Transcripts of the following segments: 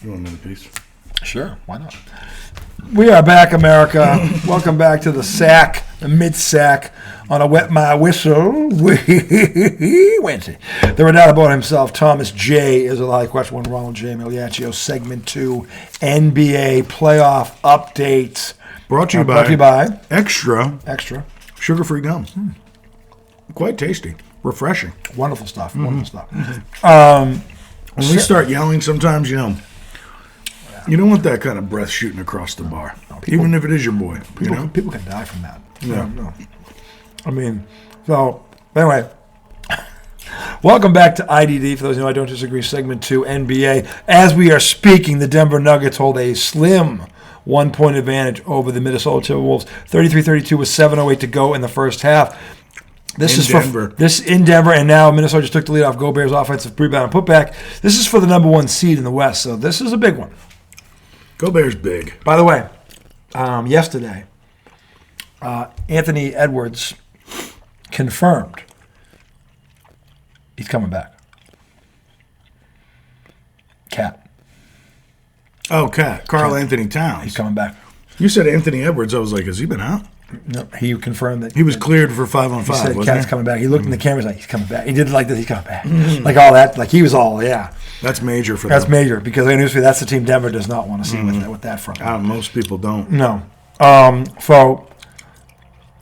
You want another piece? Sure, why not? We are back, America. Welcome back to the sack, the mid-sack, on a wet my whistle Wednesday. The Redoubtable about himself, Thomas J. is a live question one. Ronald J. Miliaccio, segment 2, NBA playoff updates. Brought to you by Extra Sugar-Free Gum. Quite tasty. Refreshing. Wonderful stuff. Wonderful stuff. When we start yelling sometimes, you don't want that kind of breath shooting across the bar. Even if it is your boy. People can die from that. Yeah. No. I mean, so, anyway. Welcome back to IDD. For those who know I don't disagree, segment 2, NBA. As we are speaking, the Denver Nuggets hold a slim 1-point advantage over the Minnesota Timberwolves. 33-32 with 7:08 to go in the first half. This is in Denver, and now Minnesota just took the lead off Gobert's offensive rebound and putback. This is for the number 1 seed in the West, so this is a big one. Gobert's big. By the way, yesterday, Anthony Edwards confirmed he's coming back. Cat. Oh, Cat. Carl Anthony Towns. He's coming back. You said Anthony Edwards. I was like, has he been out? No, he confirmed that. He was cleared for 5-on-5, He said wasn't Cat's he? coming back. He looked in the camera, like, he's coming back. He did it like this, he's coming back. Like all that. Like he was all, yeah. That's major for That's them. major because I knew that's the team Denver does not want to see with that front. Most people don't. No. So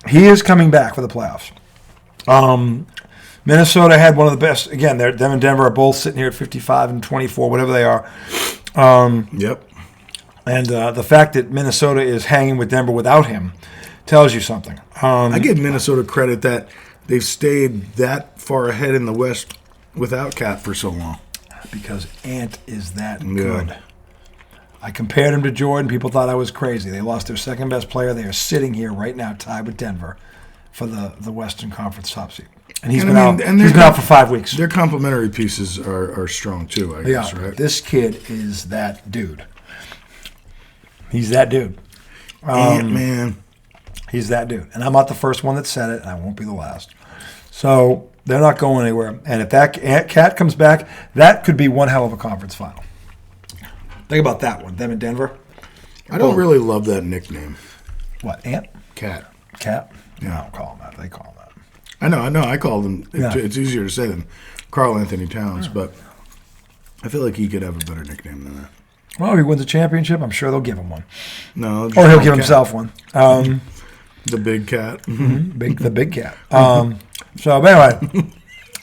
he is coming back for the playoffs. Minnesota had one of the best. Again, them and Denver are both sitting here at 55 and 24, whatever they are. Yep. And the fact that Minnesota is hanging with Denver without him tells you something. I give Minnesota credit that they've stayed that far ahead in the West without Cat for so long. Because Ant is that good. I compared him to Jordan. People thought I was crazy. They lost their second best player. They are sitting here right now tied with Denver for the Western Conference top seed. And he's been out for 5 weeks. Their complementary pieces are strong too, I guess, right? This kid is that dude. He's that dude. Man. He's that dude. And I'm not the first one that said it, and I won't be the last. So they're not going anywhere. And if that Cat comes back, that could be one hell of a conference final. Think about that one. Them in Denver. I don't really love that nickname. What, Ant? Cat. Cat? Yeah, I don't call him that. They call him that. I know. I call them. It's easier to say than Carl Anthony Towns, but I feel like he could have a better nickname than that. Well, if he wins a championship, I'm sure they'll give him one. No. Or he'll give himself one. The big cat. The big cat. So, anyway,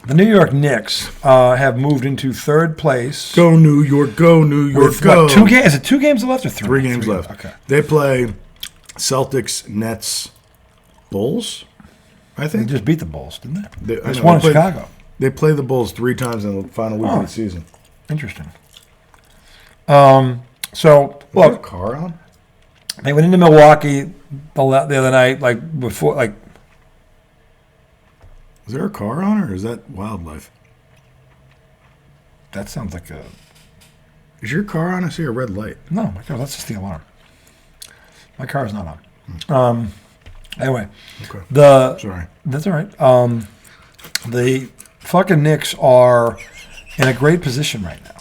the New York Knicks have moved into third place. Go New York, go New York, go. What, 2 games? Is it 2 games left or 3? 3 games left. Okay. They play Celtics, Nets, Bulls, I think. They just beat the Bulls, didn't they? They won in Chicago. They play the Bulls 3 times in the final week of the season. Interesting. So, look. A car on? They went into Milwaukee the other night, before. Is there a car on, or is that wildlife? That sounds like a... Is your car on? I see a red light. No, my car. That's just the alarm. My car is not on. Anyway. Okay. Sorry. That's all right. The fucking Knicks are in a great position right now.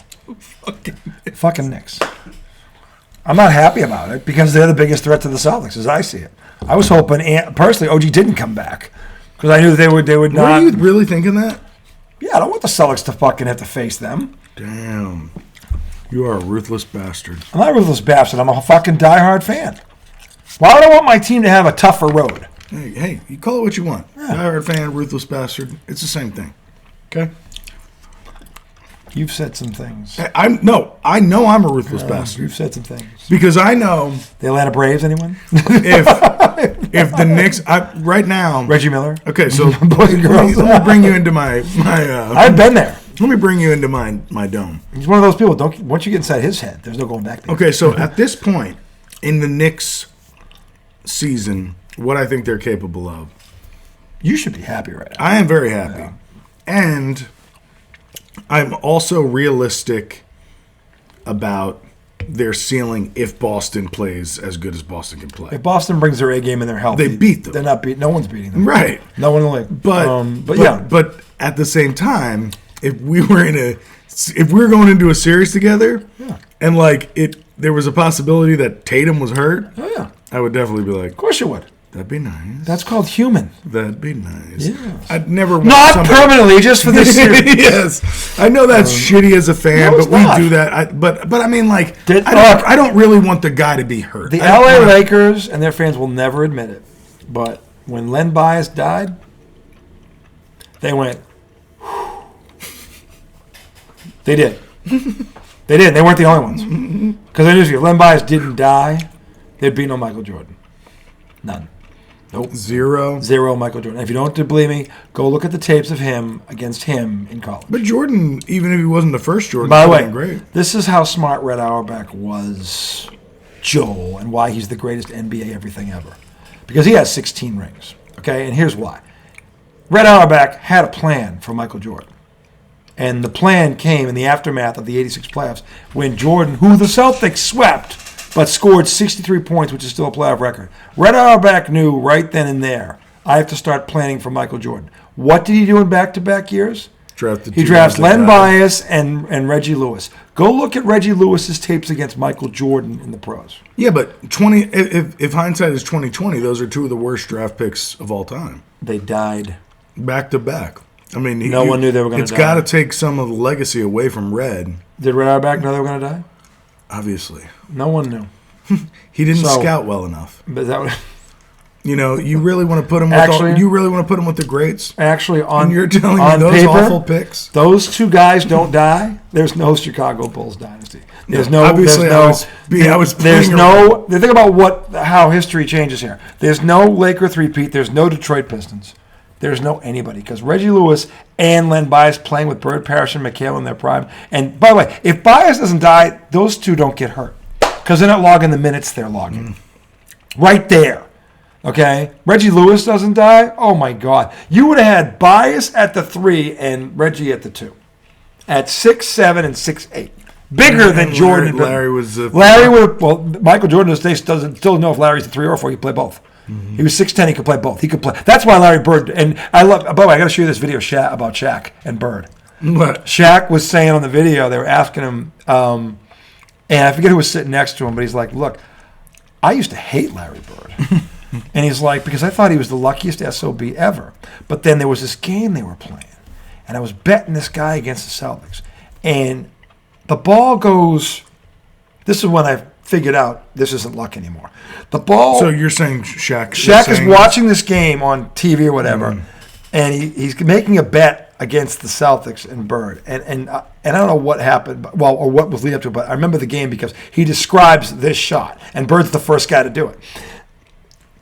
Fucking Knicks. I'm not happy about it because they're the biggest threat to the Celtics as I see it. I was hoping, personally, OG didn't come back because I knew they would not. Were you really thinking that? Yeah, I don't want the Celtics to fucking have to face them. Damn. You are a ruthless bastard. I'm not a ruthless bastard. I'm a fucking diehard fan. Why would I want my team to have a tougher road? Hey, you call it what you want. Yeah. Diehard fan, ruthless bastard. It's the same thing. Okay? You've said some things. I know I'm a ruthless bastard. You've said some things. Because I know... The Atlanta Braves, anyone? if the Knicks... right now... Reggie Miller? Okay, so Boys and girls. let me bring you into my I've been there. Let me bring you into my dome. He's one of those people, once you get inside his head, there's no going back there. Okay, so at this point in the Knicks season, what I think they're capable of... You should be happy right now. I am very happy. Yeah. And I'm also realistic about their ceiling if Boston plays as good as Boston can play. If Boston brings their A game and they're healthy, they beat them. They're not beating. No one's beating them. Right. No one will. But at the same time, if we were going into a series together, and there was a possibility that Tatum was hurt, Oh, yeah. I would definitely be like, Of course you would. that'd be nice. That's called human. That'd be nice. Yes. I'd never want Not somebody... permanently, just for this series. Yes, I know that's shitty as a fan, No, it's but we not. do that. But I mean, Did- I don't really want the guy to be hurt. The I don't LA wanna- Lakers and their fans will never admit it, but when Len Bias died, they went. They did. They did. They weren't the only ones. Because I knew if Len Bias didn't die, there'd be no Michael Jordan. None. Nope. Zero Michael Jordan. If you don't believe me, go look at the tapes of him against him in college. But Jordan, even if he wasn't the first Jordan, By the would way, have been great. this is how smart Red Auerbach was, Joel, and why he's the greatest NBA everything ever. Because he has 16 rings. Okay, and here's why. Red Auerbach had a plan for Michael Jordan. And the plan came in the aftermath of the 86 playoffs when Jordan, who the Celtics swept, but scored 63 points, which is still a playoff record. Red Auerbach knew right then and there, I have to start planning for Michael Jordan. What did he do in back-to-back years? He drafts Len Bias and Reggie Lewis. Go look at Reggie Lewis's tapes against Michael Jordan in the pros. Yeah, but if hindsight is 2020, those are two of the worst draft picks of all time. They died. Back to back. I mean, No one knew they were going to die. It's got to take some of the legacy away from Red. Did Red Auerbach know they were going to die? Obviously, No one knew. he didn't So- scout well enough. But that was, You know, you really want to put him with Actually- you really want to put him with the greats. actually, on, And you're telling me on those paper, awful picks. those two guys don't die. There's no Chicago Bulls dynasty. There's no. Obviously, there's I was There's playing no. Think about how history changes here. There's no Laker three-peat. There's no Detroit Pistons. There's no anybody because Reggie Lewis and Len Bias playing with Bird, Parrish, and McHale in their prime. And by the way, if Bias doesn't die, those two don't get hurt because they're not logging the minutes they're logging. Right there. Okay? Reggie Lewis doesn't die. Oh, my God. You would have had Bias at the 3 and Reggie at the 2. At 6'7" and 6'8". Bigger than Jordan. Larry was. Larry would. Well, Michael Jordan doesn't still know if Larry's a 3 or a 4. He could play both. Mm-hmm. He was 6'10". He could play both. He could play. That's why Larry Bird. And I love. By the way, I got to show you this video about Shaq and Bird. What? Shaq was saying on the video, they were asking him, and I forget who was sitting next to him, but he's like, "Look, I used to hate Larry Bird." And he's like, because I thought he was the luckiest SOB ever. But then there was this game they were playing, and I was betting this guy against the Celtics. And the ball goes, this is when I figured out this isn't luck anymore. The ball. So you're saying Shaq? Shaq is watching this game on TV or whatever, and he's making a bet against the Celtics and Bird. And I don't know what happened, or what was leading up to it, but I remember the game because he describes this shot, and Bird's the first guy to do it.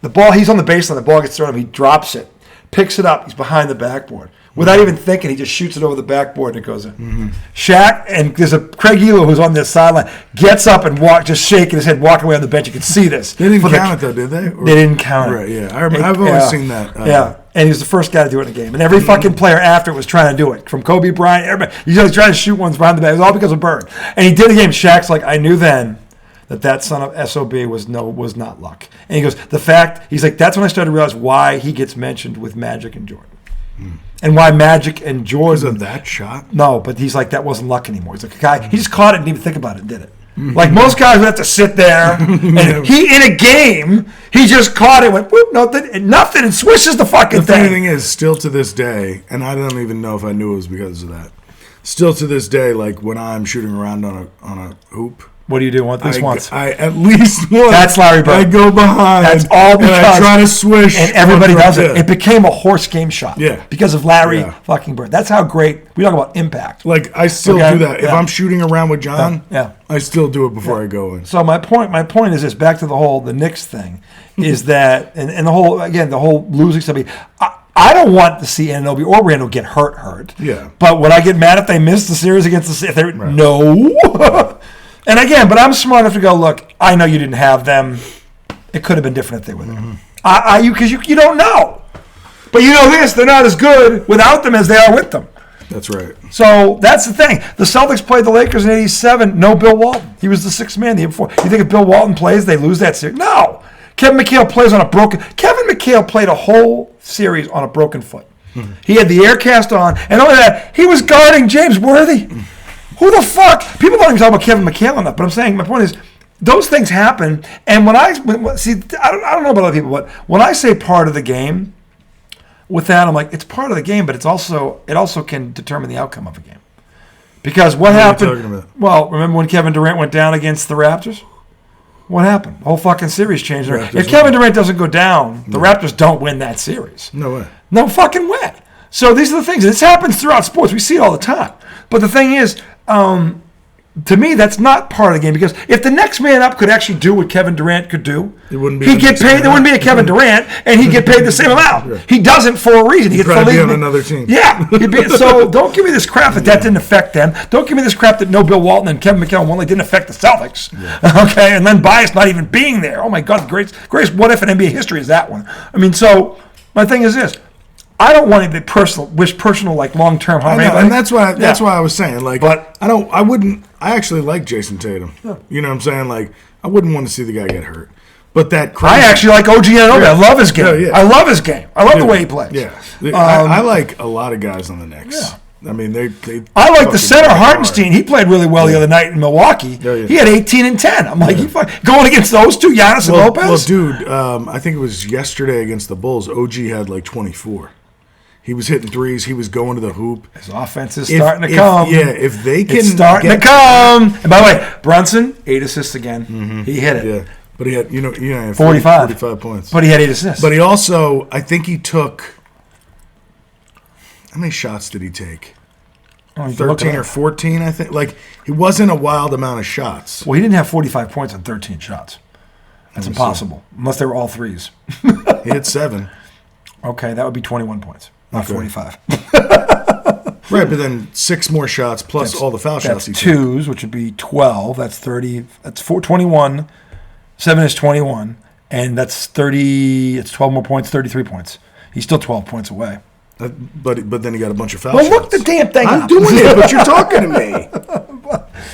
The ball, he's on the baseline, the ball gets thrown at him, he drops it, picks it up, he's behind the backboard. Without even thinking, he just shoots it over the backboard and it goes in. Mm-hmm. Shaq, and there's a Craig Elo who's on this sideline, gets up and just shaking his head, walking away on the bench. You can see this. They didn't count it though, did they? They didn't count it. Right, yeah. I've always seen that. Yeah, and he was the first guy to do it in the game. And every fucking player after was trying to do it. From Kobe Bryant, everybody. He's always trying to shoot ones behind the back. It was all because of Bird. And he did the game. Shaq's like, I knew then that son of SOB was not luck. And he goes, he's like, that's when I started to realize why he gets mentioned with Magic and Jordan. And why Magic and Jordan. Because of that shot? No, but he's like, that wasn't luck anymore. He's like, a guy, he just caught it and didn't even think about it and did it. Like most guys would have to sit there, and he, in a game, he just caught it, went, whoop, nothing, and swishes the fucking The thing. funny thing is, still to this day, and I don't even know if I knew it was because of that, still to this day, like when I'm shooting around on a hoop, What do you do? At least once. I at least once. That's Larry Bird. I go behind. That's all because. And I try to swish. And everybody does it. did. It became a horse game shot. Yeah. Because of Larry fucking Bird. That's how great. We talk about impact. Like, I still do that. If I'm shooting around with John, I still do it before I go in. So my point is this, back to the Knicks thing, is that, and the whole losing somebody. I don't want to see Anunoby or Randall get hurt. Yeah. But would I get mad if they missed the series against the No. And again, but I'm smart enough to go, look, I know you didn't have them. It could have been different if they were there. Because you don't know. But you know this, they're not as good without them as they are with them. That's right. So that's the thing. The Celtics played the Lakers in '87. No Bill Walton. He was the sixth man the year before. You think if Bill Walton plays, they lose that series? No. Kevin McHale plays on a broken. Kevin McHale played a whole series on a broken foot. He had the air cast on, and only that, he was guarding James Worthy. Who the fuck? People don't even talk about Kevin McHale enough, but I'm saying, my point is, those things happen, and I don't know about other people, but when I say part of the game, with that, I'm like, it's part of the game, but it also can determine the outcome of a game. Because what happened? Are you talking about? Well, remember when Kevin Durant went down against the Raptors? What happened? The whole fucking series changed. If Kevin Durant doesn't go down, the Raptors don't win that series. No way. No fucking way. So these are the things. This happens throughout sports. We see it all the time. But the thing is, to me, that's not part of the game, because if the next man up could actually do what Kevin Durant could do, he'd get paid. There wouldn't be a Kevin Durant, and he'd get paid the same amount. Sure. He doesn't for a reason. He He'd gets probably the be league. on another team. Yeah. So don't give me this crap that didn't affect them. Don't give me this crap that no Bill Walton and Kevin McHale only didn't affect the Celtics. Yeah. Okay, and then Bias not even being there. Oh my God, the greatest what if in NBA history is that one. I mean, so my thing is this. I don't want to be personal, like long-term harm. And that's why I was saying, like, but I actually like Jason Tatum. Yeah. You know what I'm saying? Like, I wouldn't want to see the guy get hurt. But that crazy, I actually like OG Anunoby. I love his game. I love his game. I love the way he plays. Yeah. I like a lot of guys on the Knicks. Yeah. I mean, I like the center Hartenstein. He played really well the other night in Milwaukee. Yeah. He had 18 and 10. I'm like, going against those two, Giannis and Lopez? Well, dude, I think it was yesterday against the Bulls, OG had like 24. He was hitting threes. He was going to the hoop. His offense is starting to come. Yeah, if they can, it's starting to come. And by the way, Brunson, 8 assists again. Mm-hmm. He hit it. Yeah, but he had 45 points. But he had 8 assists. But he also, I think he took. How many shots did he take? 13 or 14, I think. Like, it wasn't a wild amount of shots. Well, he didn't have 45 points on 13 shots. That's impossible, unless they were all threes. He hit 7. Okay, that would be 21 points. Not 45. Right, but then 6 more shots plus all the foul shots he took. Twos, which would be 12. That's 30. That's 21. 7 is 21. And that's 30. It's 12 more points, 33 points. He's still 12 points away. But then he got a bunch of foul shots. shots. Look the damn thing I'm doing it, but you're talking to me.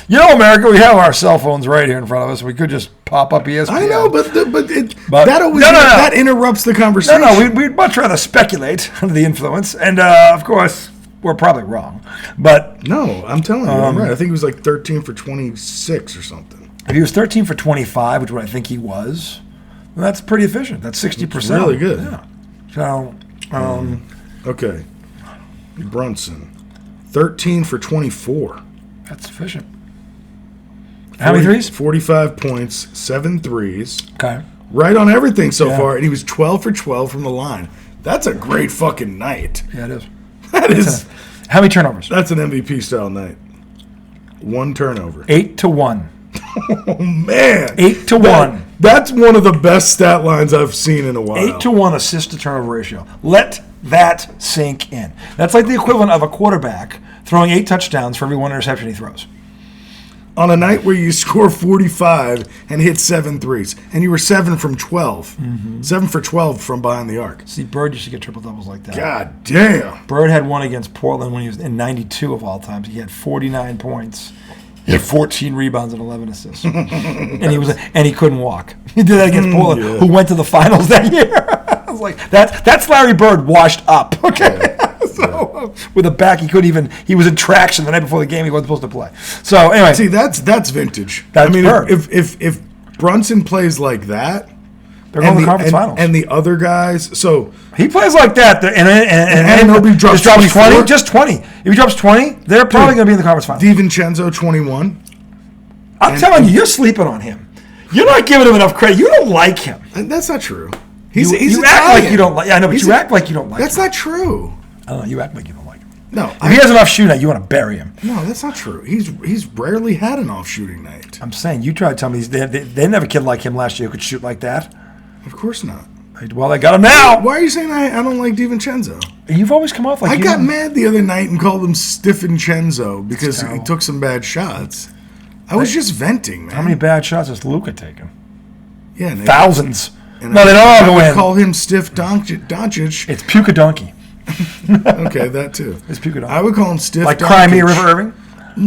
You know, America, we have our cell phones right here in front of us. We could just pop up ESPN. I know, but that interrupts the conversation. No, we'd much rather speculate under the influence. And, of course, we're probably wrong. But no, I'm telling you, I'm right. I think he was like 13 for 26 or something. If he was 13 for 25, which is what I think he was, then that's pretty efficient. That's 60%. It's really good. Yeah. So, okay. Brunson, 13 for 24. That's efficient. How many threes? 45 points, 7 threes. Okay. Right on everything so far, and he was 12 for 12 from the line. That's a great fucking night. Yeah, it is. That is. How many turnovers? That's an MVP style night. 1 turnover. 8-1. Oh man. 8-1. That's one of the best stat lines I've seen in a while. 8-1 assist to turnover ratio. Let that sink in. That's like the equivalent of a quarterback throwing 8 touchdowns for every 1 interception he throws. On a night where you score 45 and hit 7 threes, and you were 7 from 12. Mm-hmm. 7 for 12 from behind the arc. See, Bird used to get triple doubles like that. God damn. Bird had one against Portland when he was in 92 of all times. He had 49 points. He had 14 rebounds and 11 assists. and he couldn't walk. He did that against Portland, who went to the finals that year. I was like, that's Larry Bird washed up. Okay. Yeah. So with a back, he was in traction the night before the game. He wasn't supposed to play. So anyway, see, that's vintage. That's Bird. If Brunson plays like that, they're going to the conference finals. And the other guys, so he plays like that, and Anunoby drops 20, just 20. If he drops 20, they're probably going to be in the conference finals. DiVincenzo 21. I'm telling you, you're sleeping on him. You're not giving him enough credit. You don't like him. That's not true. He's you act like you don't like. I know, but you act like you don't like. That's him. not true. I don't know. You act like you don't like him. No, if he has an off shooting night, you want to bury him. No, that's not true. He's rarely had an off shooting night. I'm saying you try to tell me they didn't have a kid like him last year who could shoot like that. Of course not. Well, they got him now. Why are you saying I don't like DiVincenzo? You've always come off like I got mad the other night and called him Stiffincenzo because he took some bad shots. I was just venting, man. How many bad shots has Luka taken? Yeah, thousands. No, they don't all go in. Call him Stiff Doncic. It's Puka Donkey. Okay, that too. It's Puka Donkey. I would call him Stiff like Doncic. Crimea River Irving?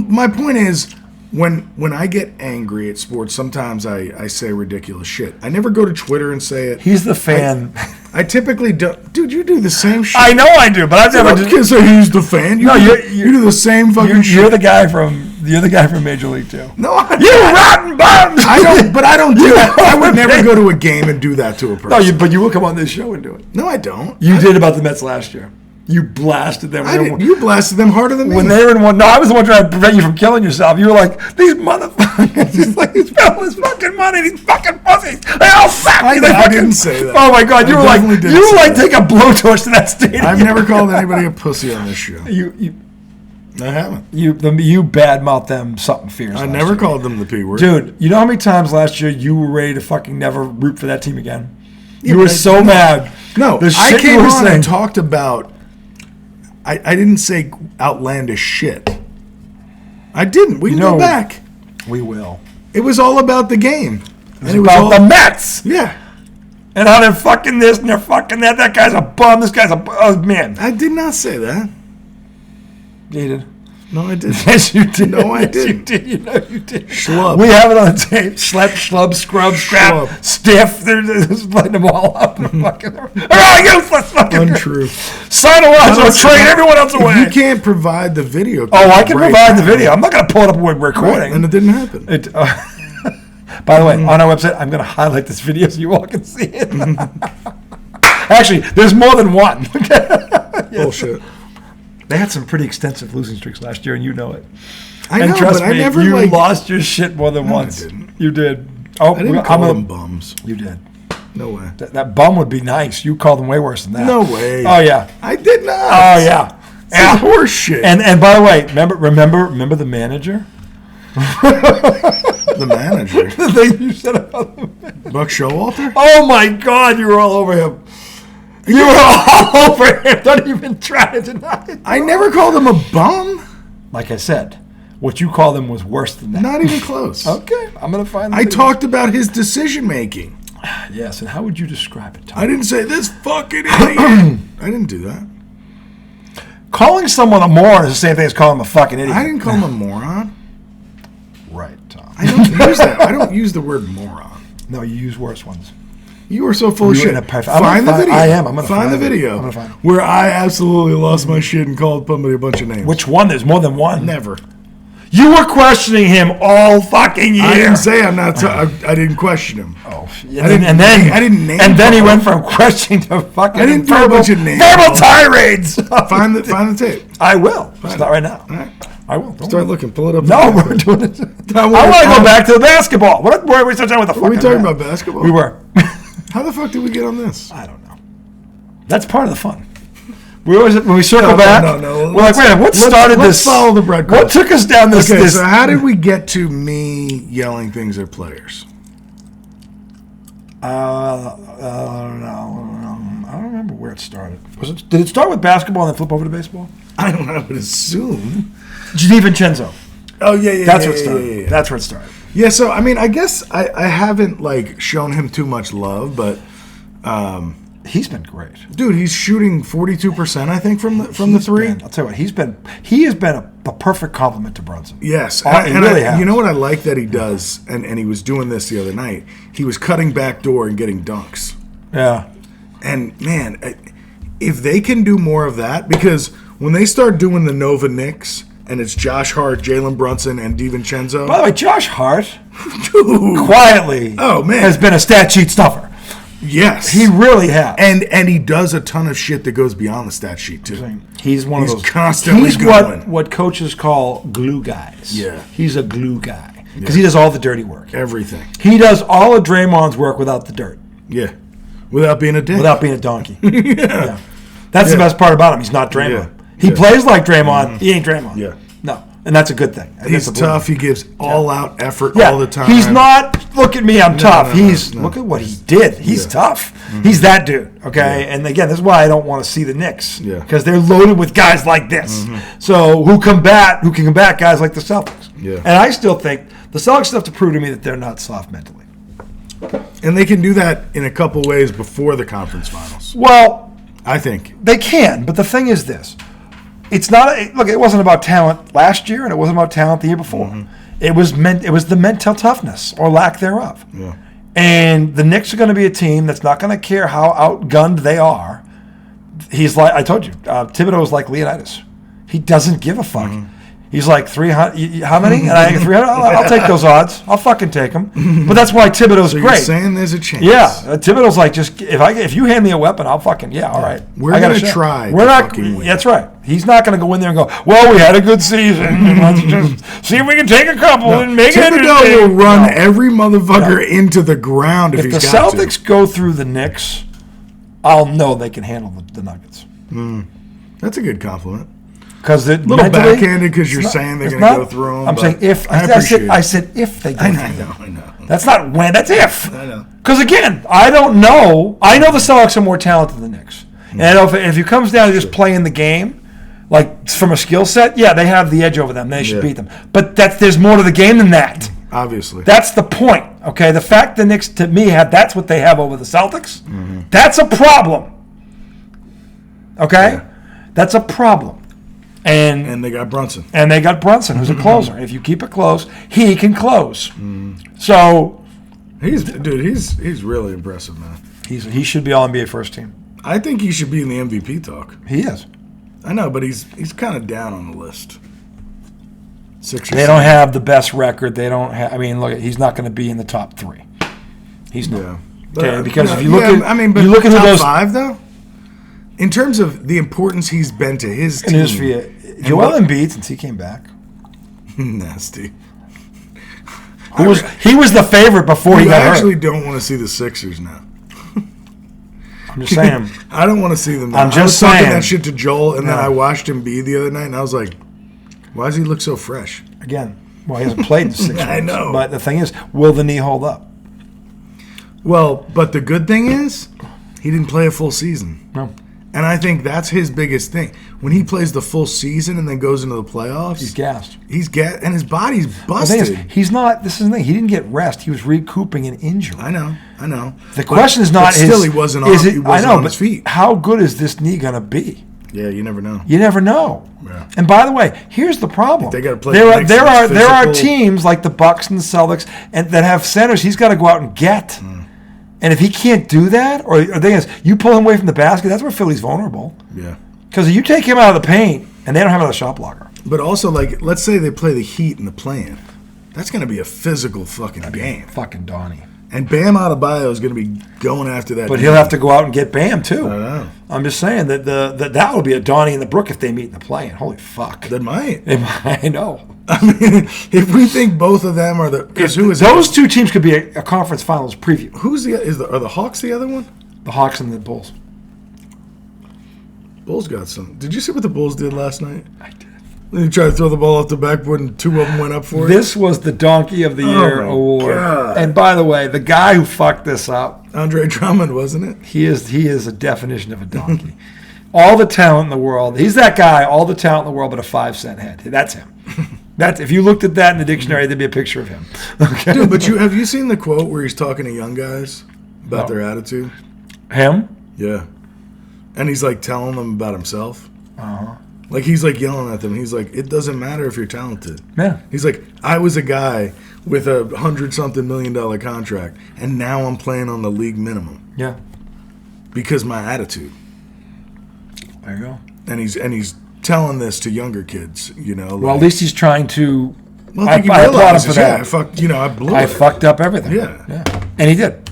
My point is, when I get angry at sports, sometimes I say ridiculous shit. I never go to Twitter and say it. He's the fan. I typically don't. Dude, you do the same shit. I know I do, but I've never. I can't say he's the fan. You do the same fucking shit. You're the guy from You're the guy from Major League too. No, You rotten bums! I don't do that. I would never go to a game and do that to a person. No, but you will come on this show and do it. No, I don't. You did about the Mets last year. You blasted them. You blasted them harder than me. When they were in one. No, I was the one trying to prevent you from killing yourself. You were like, these motherfuckers. He's like, he's spending his fucking money. These fucking pussies. They all suck. I didn't say that. Oh my God, you were like take a blowtorch to that stadium. I've never called anybody a pussy on this show. I haven't. You badmouthed them something fierce. I never called them the P word. Dude, you know how many times last year you were ready to fucking never root for that team again? You were so mad. No, I came on and talked about. I didn't say outlandish shit. I didn't. We can go back. We will. It was all about the game. It was about the Mets. Yeah. And how they're fucking this and they're fucking that. That guy's a bum. This guy's a man. I did not say that. You did. No, I didn't. Yes, you did. No, I didn't. You did. You know you did. Schlub. We have it on tape. Schlep, schlub, scrub, scrap, stiff. They're just lighting them all up. They're all useless. Untrue. Sign a lot or trade everyone else away. You can't provide the video. Oh, I can provide the video. I'm not going to pull it up when we're recording. Right, and it didn't happen. By the way, on our website, I'm going to highlight this video so you all can see it. Actually, there's more than one. Yes. Bullshit. They had some pretty extensive losing streaks last year, and you know it. I know, trust but I me, never you lost your shit more than once. I didn't. You did. Oh, I didn't call them bums. You did. No way. That bum would be nice. You called them way worse than that. No way. Oh yeah. I did not. Oh yeah. It's horse shit. And by the way, remember the manager? The manager. The thing you said about the manager. Buck Showalter? Oh my God, you were all over him. You were all over him. Don't even try to deny it. I never called him a bum. Like I said, what you called him was worse than that. Not even close. Okay, I'm going to find I talked about his decision making. Yes, and how would you describe it, Tom? I didn't say this fucking idiot. I didn't do that. Calling someone a moron is the same thing as calling him a fucking idiot. I didn't call him a moron. Right, Tom. I don't use that. I don't use the word moron. No, you use worse ones. You are so full of shit. Find the video. I am. I'm going to find the video. I'm going to find it. Where I absolutely lost my shit and called somebody a bunch of names. Which one? There's more than one. Never. You were questioning him all fucking year. I didn't say I'm not. I didn't question him. Oh, I didn't name. And then he went from questioning to fucking. I didn't throw a bunch of names. Verbal tirades. Find the tape. I will. It's not right now. All right. I will. Start looking. Pull it up. No, we're doing it. I want to go back to the basketball. What were we starting with the fucking? Were we talking about basketball? We were. How the fuck did we get on this? I don't know. That's part of the fun. We always, when we circle back, no. We're like, wait a minute, what started this? Let's follow the breadcrumbs. What took us down this? Okay, so how did we get to me yelling things at players? I don't remember where it started. Did it start with basketball and then flip over to baseball? I don't know. I would assume. DiVincenzo. Oh yeah. That's where it started. Yeah. That's where it started. Yeah, so I mean, I guess I haven't like shown him too much love, but he's been great, dude. He's shooting 42%, I think, from the three. I'll tell you what, he has been a perfect compliment to Brunson. Yes, he really has. You know what I like that he does, and he was doing this the other night. He was cutting back door and getting dunks. Yeah, and man, if they can do more of that, because when they start doing the Nova Knicks. And it's Josh Hart, Jalen Brunson, and DiVincenzo. By the way, Josh Hart, dude, quietly, has been a stat sheet stuffer. Yes, he really has, and he does a ton of shit that goes beyond the stat sheet too. He's one of those constantly. He's what coaches call glue guys. Yeah, he's a glue guy because he does all the dirty work. Everything. He does all of Draymond's work without the dirt. Yeah, without being a dick. Without being a donkey. Yeah. That's the best part about him. He's not Draymond. Yeah. He plays like Draymond. He ain't Draymond. Yeah. No. And that's a good thing. He's tough. He gives all-out effort all the time. He's not, look at me, I'm tough. Look at what he did. He's tough. Mm-hmm. He's that dude, okay? Yeah. And again, this is why I don't want to see the Knicks. Yeah. Because they're loaded with guys like this. Mm-hmm. So who can combat guys like the Celtics. Yeah. And I still think the Celtics have to prove to me that they're not soft mentally. And they can do that in a couple ways before the conference finals. Well, I think. They can, but the thing is this. It's not look, it wasn't about talent last year and it wasn't about talent the year before. Mm-hmm. It was the mental toughness or lack thereof. Yeah. And the Knicks are going to be a team that's not going to care how outgunned they are. He's like I told you, Thibodeau is like Leonidas. He doesn't give a fuck. Mm-hmm. He's like 300. How many? And I 300. I'll take those odds. I'll fucking take them. But that's why Thibodeau's So great. you're saying there's a chance? Yeah, Thibodeau's like, just if you hand me a weapon, I'll fucking all right. We're gonna try. We're not. That's right. He's not gonna go in there and go, well, we had a good season. And let's just see if we can take a couple and make it. Thibodeau will run every motherfucker into the ground if he's the got Celtics go through the Knicks, I'll know they can handle the Nuggets. That's a good compliment. Because A little backhanded because you're saying they're going to go through them. I'm saying if. I said if they go through them. I know. That's not when. That's if. I know. Because again, I don't know. I know the Celtics are more talented than the Knicks. And I know if it comes down to just playing the game, like from a skill set, yeah, they have the edge over them. They should beat them. But there's more to the game than that. Obviously. That's the point. Okay, the fact the Knicks to me that's what they have over the Celtics. That's a problem. Okay, that's a problem. And they got Brunson. And they got Brunson, who's a closer. If you keep it close, he can close. So he's really impressive, man. He should be all NBA first team. I think he should be in the MVP talk. He is. I know, but he's kind of down on the list. They don't have the best record. They don't have. I mean, look, he's not going to be in the top 3. He's not. Yeah. Okay, because if you look at, but you look at top those 5 though. In terms of the importance he's been to his team. Joel Embiid, since he came back. Nasty. He was the favorite before he got hurt. I actually don't want to see the Sixers now. I'm just saying. I don't want to see them now. I'm just saying. I was talking that shit to Joel, and then I watched him be the other night, and I was like, why does he look so fresh? Again, well, he hasn't played in 6 months. I know. But the thing is, will the knee hold up? Well, but the good thing is, he didn't play a full season. No. And I think that's his biggest thing. When he plays the full season and then goes into the playoffs, he's gassed. And his body's busted. The thing is, he's not. This is the thing. He didn't get rest. He was recouping an injury. I know. The question is not. Still, he wasn't on his feet. How good is this knee gonna be? Yeah, you never know. Yeah. And by the way, here's the problem. They got to play. There are teams like the Bucks and the Celtics that have centers. He's got to go out and get. And if he can't do that, or the thing is, you pull him away from the basket, that's where Philly's vulnerable. Yeah. Because if you take him out of the paint, and they don't have another shot blocker. But also, like, let's say they play the Heat in the play-in. That's going to be a physical fucking game. Fucking Donnie. And Bam Adebayo is going to be going after that. But he'll have to go out and get Bam, too. I know. I'm just saying that that will be a Donnie and the Brook if they meet in the play-in. Holy fuck. That might. I know. I mean, if we think both of them are those two teams could be a conference finals preview. Are the Hawks the other one? The Hawks and the Bulls. Bulls got some. Did you see what the Bulls did last night? I did. They tried to throw the ball off the backboard and 2 of them went up for it. This was the Donkey of the Year award. God. And by the way, the guy who fucked this up, Andre Drummond, wasn't it? He is a definition of a donkey. All the talent in the world. He's that guy, all the talent in the world but a 5-cent head. That's him. If you looked at that in the dictionary, there'd be a picture of him. Okay? Dude, but have you seen the quote where he's talking to young guys about their attitude? Him? Yeah. And he's like telling them about himself. Uh-huh. Like he's like yelling at them. He's like, it doesn't matter if you're talented. Yeah. He's like, I was a guy with a $100-something million contract, and now I'm playing on the league minimum. Yeah. Because my attitude. There you go. And he's telling this to younger kids, you know. Well, at least he's trying to. Well, I applaud him for that. I blew it. I fucked up everything. Yeah. And he did.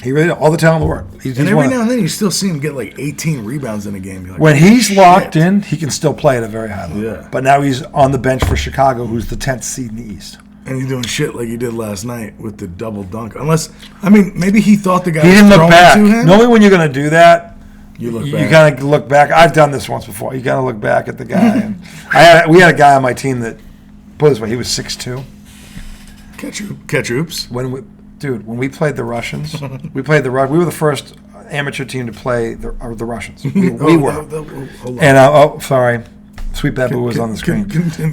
He really did. All the talent in the world. And every now and then you still see him get like 18 rebounds in a game. You're like, when he's locked in, he can still play at a very high level. Yeah. But now he's on the bench for Chicago, who's the 10th seed in the East. And he's doing shit like he did last night with the double dunk. Unless, maybe he thought the guy he was didn't look back. To him. Normally when you're going to do that, you look back. You kind of look back. I've done this once before. You got to look back at the guy. And we had a guy on my team that, put it this way, he was 6'2". Catch oops. When we played the Russians, we were the first amateur team to play the Russians. We were. And sorry, Sweet Babu was on the screen.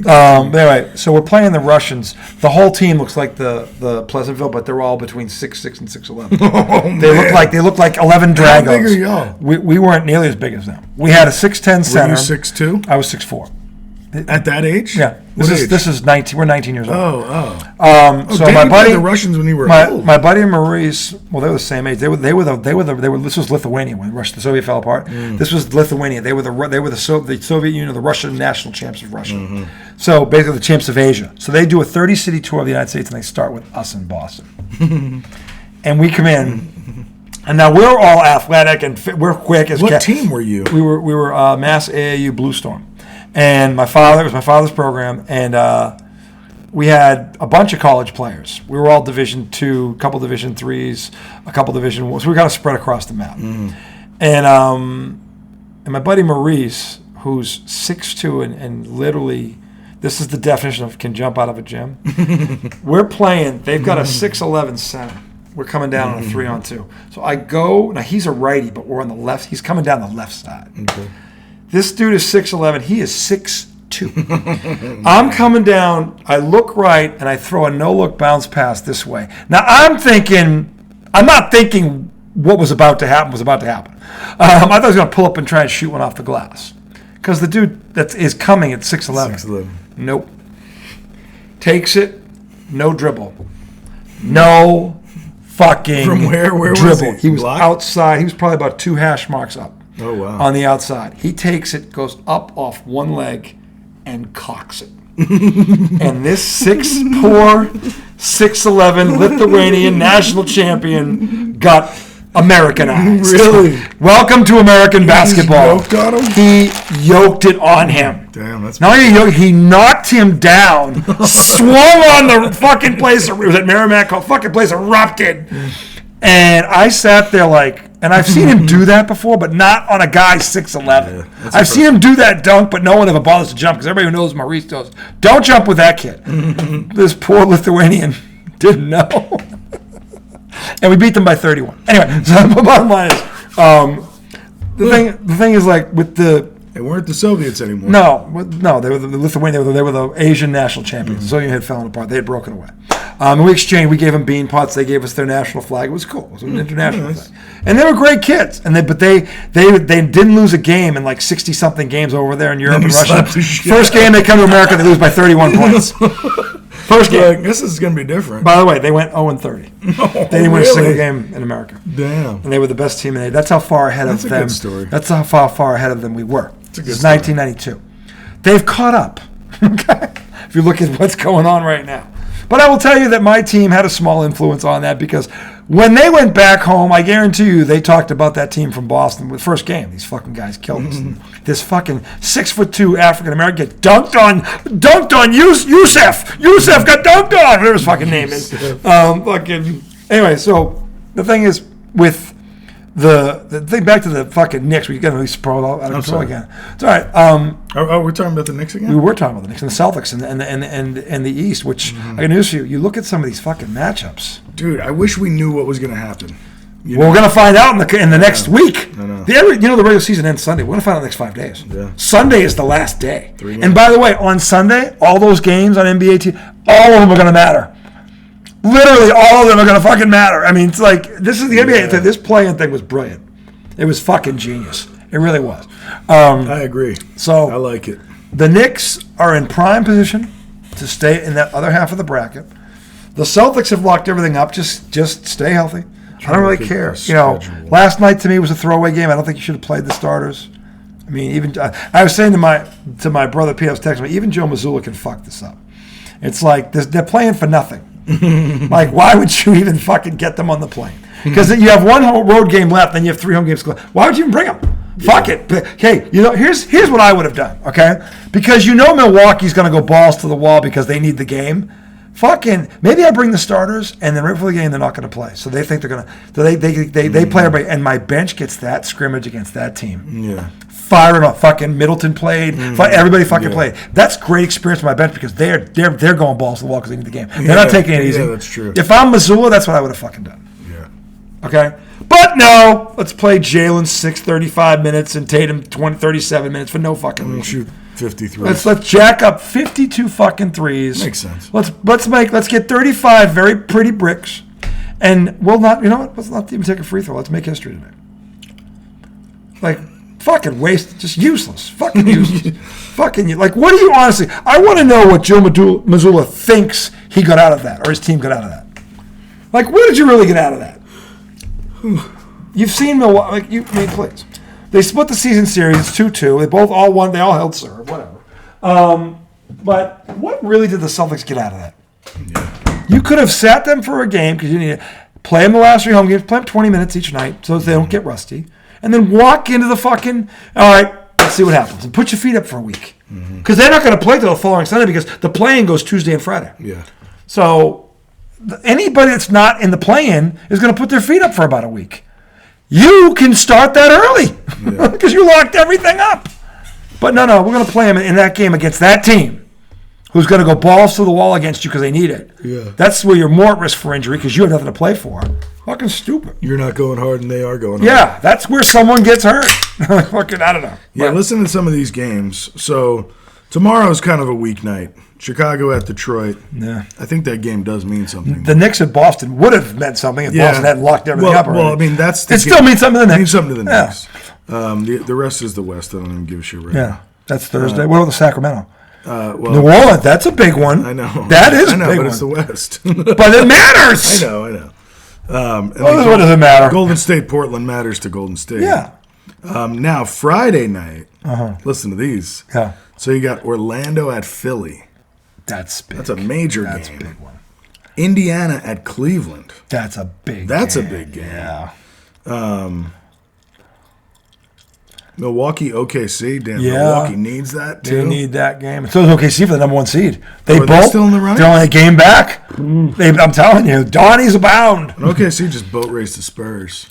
Anyway, so we're playing the Russians. The whole team looks like the Pleasantville, but they're all between 6'6" and 6'11". Oh, they look like 11 Dragons. How big are y'all? We weren't nearly as big as them. We had a 6'10" center. Were you 6'2"? I was 6'4". At that age? Yeah. What age? This is 19. We're 19 years old. So my buddy, the Russians when you were old. my buddy and Maurice, well, they were the same age. They were. This was Lithuania when Russia, the Soviet fell apart. This was Lithuania. They were the Soviet Union, the Russian national champs of Russia. So basically, the champs of Asia. So they do a 30-city tour of the United States, and they start with us in Boston. And we come in, and now we're all athletic and we're quick as. What team were you? We were Mass AAU Blue Storm. And it was my father's program, and we had a bunch of college players. We were all Division II, a couple Division IIIs, a couple Division I. So we were kind of spread across the map. And my buddy Maurice, who's 6'2", and literally, this is the definition of can jump out of a gym. We're playing. They've got a 6'11" center. We're coming down on a 3-on-2. So I go. Now he's a righty, but we're on the left. He's coming down the left side. Okay. This dude is 6'11". He is 6'2". I'm coming down. I look right, and I throw a no-look bounce pass this way. Now, I'm not thinking what was about to happen was about to happen. I thought he was going to pull up and try and shoot one off the glass. Because the dude that is coming at 6'11". 6'11". Nope. Takes it, no dribble. No fucking From where dribble. Was he? He was outside. He was probably about 2 hash marks up. Oh, wow. On the outside. He takes it, goes up off one leg, and cocks it. And this 6'11" Lithuanian national champion got Americanized. Really? Welcome to American basketball. Yoked on him? He yoked it on him. Damn, that's not only he knocked him down, swung on the fucking place. It was at Merrimack. The fucking place erupted. And I sat there and I've seen him do that before, but not on a guy 6'11". Yeah, I've seen him do that dunk, but no one ever bothers to jump because everybody who knows Maurice goes, don't jump with that kid. This poor Lithuanian didn't know. And we beat them by 31. Anyway, so the bottom line is, the thing is with the... They weren't the Soviets anymore. No, they were the Lithuania. They were the Asian national champions. The Soviet had fallen apart. They had broken away. And we exchanged. We gave them bean pots. They gave us their national flag. It was cool. It was an international thing. And they were great kids. But they didn't lose a game in 60-something games over there in Europe and Russia. First game they come to America, they lose by 31 points. First game. This is going to be different. By the way, they went 0-30. They didn't win a single game in America. Damn. And they were the best team in the. That's how far ahead of them. That's a good story. That's how far ahead of them we were. This is 1992. They've caught up. Okay, if you look at what's going on right now. But I will tell you that my team had a small influence on that because when they went back home, I guarantee you they talked about that team from Boston with first game. These fucking guys killed us. This fucking 6'2" African American get dunked on. Yusef. Yusef got dunked on. Whatever his fucking name is. Anyway, so the thing is with the thing back to the fucking Knicks. We get really sprawled out of control again. It's all right. We're talking about the Knicks again. We were talking about the Knicks and the Celtics and the East. Which I can news for you. You look at some of these fucking matchups. Dude, I wish we knew what was going to happen. We're going to find out in the next week. I know. The regular season ends Sunday. We're going to find out in the next 5 days. Yeah. Sunday is the last day. 3 games. And by the way, on Sunday, all those games on NBA TV, all of them are going to matter. Literally, all of them are going to fucking matter. I mean, it's this is the NBA. Yeah. This play-in thing was brilliant. It was fucking genius. It really was. I agree. So I like it. The Knicks are in prime position to stay in that other half of the bracket. The Celtics have locked everything up. Just stay healthy. I don't really care. Last night to me was a throwaway game. I don't think you should have played the starters. I mean, even I was saying to my brother Pete, I was texting me, even Joe Mazzulla can fuck this up. It's they're playing for nothing. Why would you even fucking get them on the plane? Because you have one road game left, then you have 3 home games. Why would you even bring them? Fuck it. But, hey, here's what I would have done, okay? Because Milwaukee's going to go balls to the wall because they need the game. Fucking, maybe I bring the starters, and then right before the game, they're not going to play. So they think they're going to. So they play everybody, and my bench gets that scrimmage against that team. Yeah. Fire it up. Fucking Middleton played. Everybody fucking played. That's great experience for my bench because they're going balls to the wall because they need the game. They're not taking it easy. Yeah, that's true. If I'm Missoula, that's what I would have fucking done. Yeah. Okay? But no, let's play Jalen 35 minutes and Tatum 37 minutes for no fucking reason. Shoot 53. Let's jack up 52 fucking threes. Makes sense. Let's get 35 very pretty bricks, and we'll not. You know what? Let's not even take a free throw. Let's make history tonight. Fucking waste. Just useless. Fucking useless. Fucking, like, what do you honestly... I want to know what Joe Mazzulla thinks he got out of that, or his team got out of that. Like, what did you really get out of that? You've seen Milwaukee... Like, you made plays. They split the season series. It's 2-2. They both all won. They all held serve. Whatever. But what really did the Celtics get out of that? Yeah. You could have sat them for a game because you need to play them the last 3 home games, play them 20 minutes each night so they don't get rusty, and then walk into the fucking, all right, let's see what happens, and put your feet up for a week. Because they're not going to play till the following Sunday because the play-in goes Tuesday and Friday. Yeah. So anybody that's not in the play-in is going to put their feet up for about a week. You can start that early because you locked everything up. But no, we're going to play them in that game against that team who's going to go balls to the wall against you because they need it. Yeah. That's where you're more at risk for injury because you have nothing to play for. Fucking stupid. You're not going hard and they are going hard. Yeah, that's where someone gets hurt. Fucking, I don't know. Yeah, listen to some of these games. So tomorrow's kind of a weeknight. Chicago at Detroit. Yeah. I think that game does mean something. The Knicks at Boston would have meant something if Boston hadn't locked everything up already. Well, I mean, that's the it still means something to the Knicks. Means something to the Knicks. The rest is the West. I don't even give a shit right now. That's Thursday. What about the Sacramento? New Orleans, that's a big one. I know. That is a big one. But it's the West. But it matters. I know. What does it matter? Golden State, Portland matters to Golden State. Yeah. Now, Friday night, listen to these. Yeah. So you got Orlando at Philly. That's big. That's a major game. That's a big one. Indiana at Cleveland. That's a big That's game. a big game. Yeah. Milwaukee, OKC. Damn, Milwaukee needs that, too. They need that game. So does OKC for the number 1 seed. They Are they still in the running? They're only a game back. I'm telling you, Donnie's abound. And OKC just boat raced the Spurs.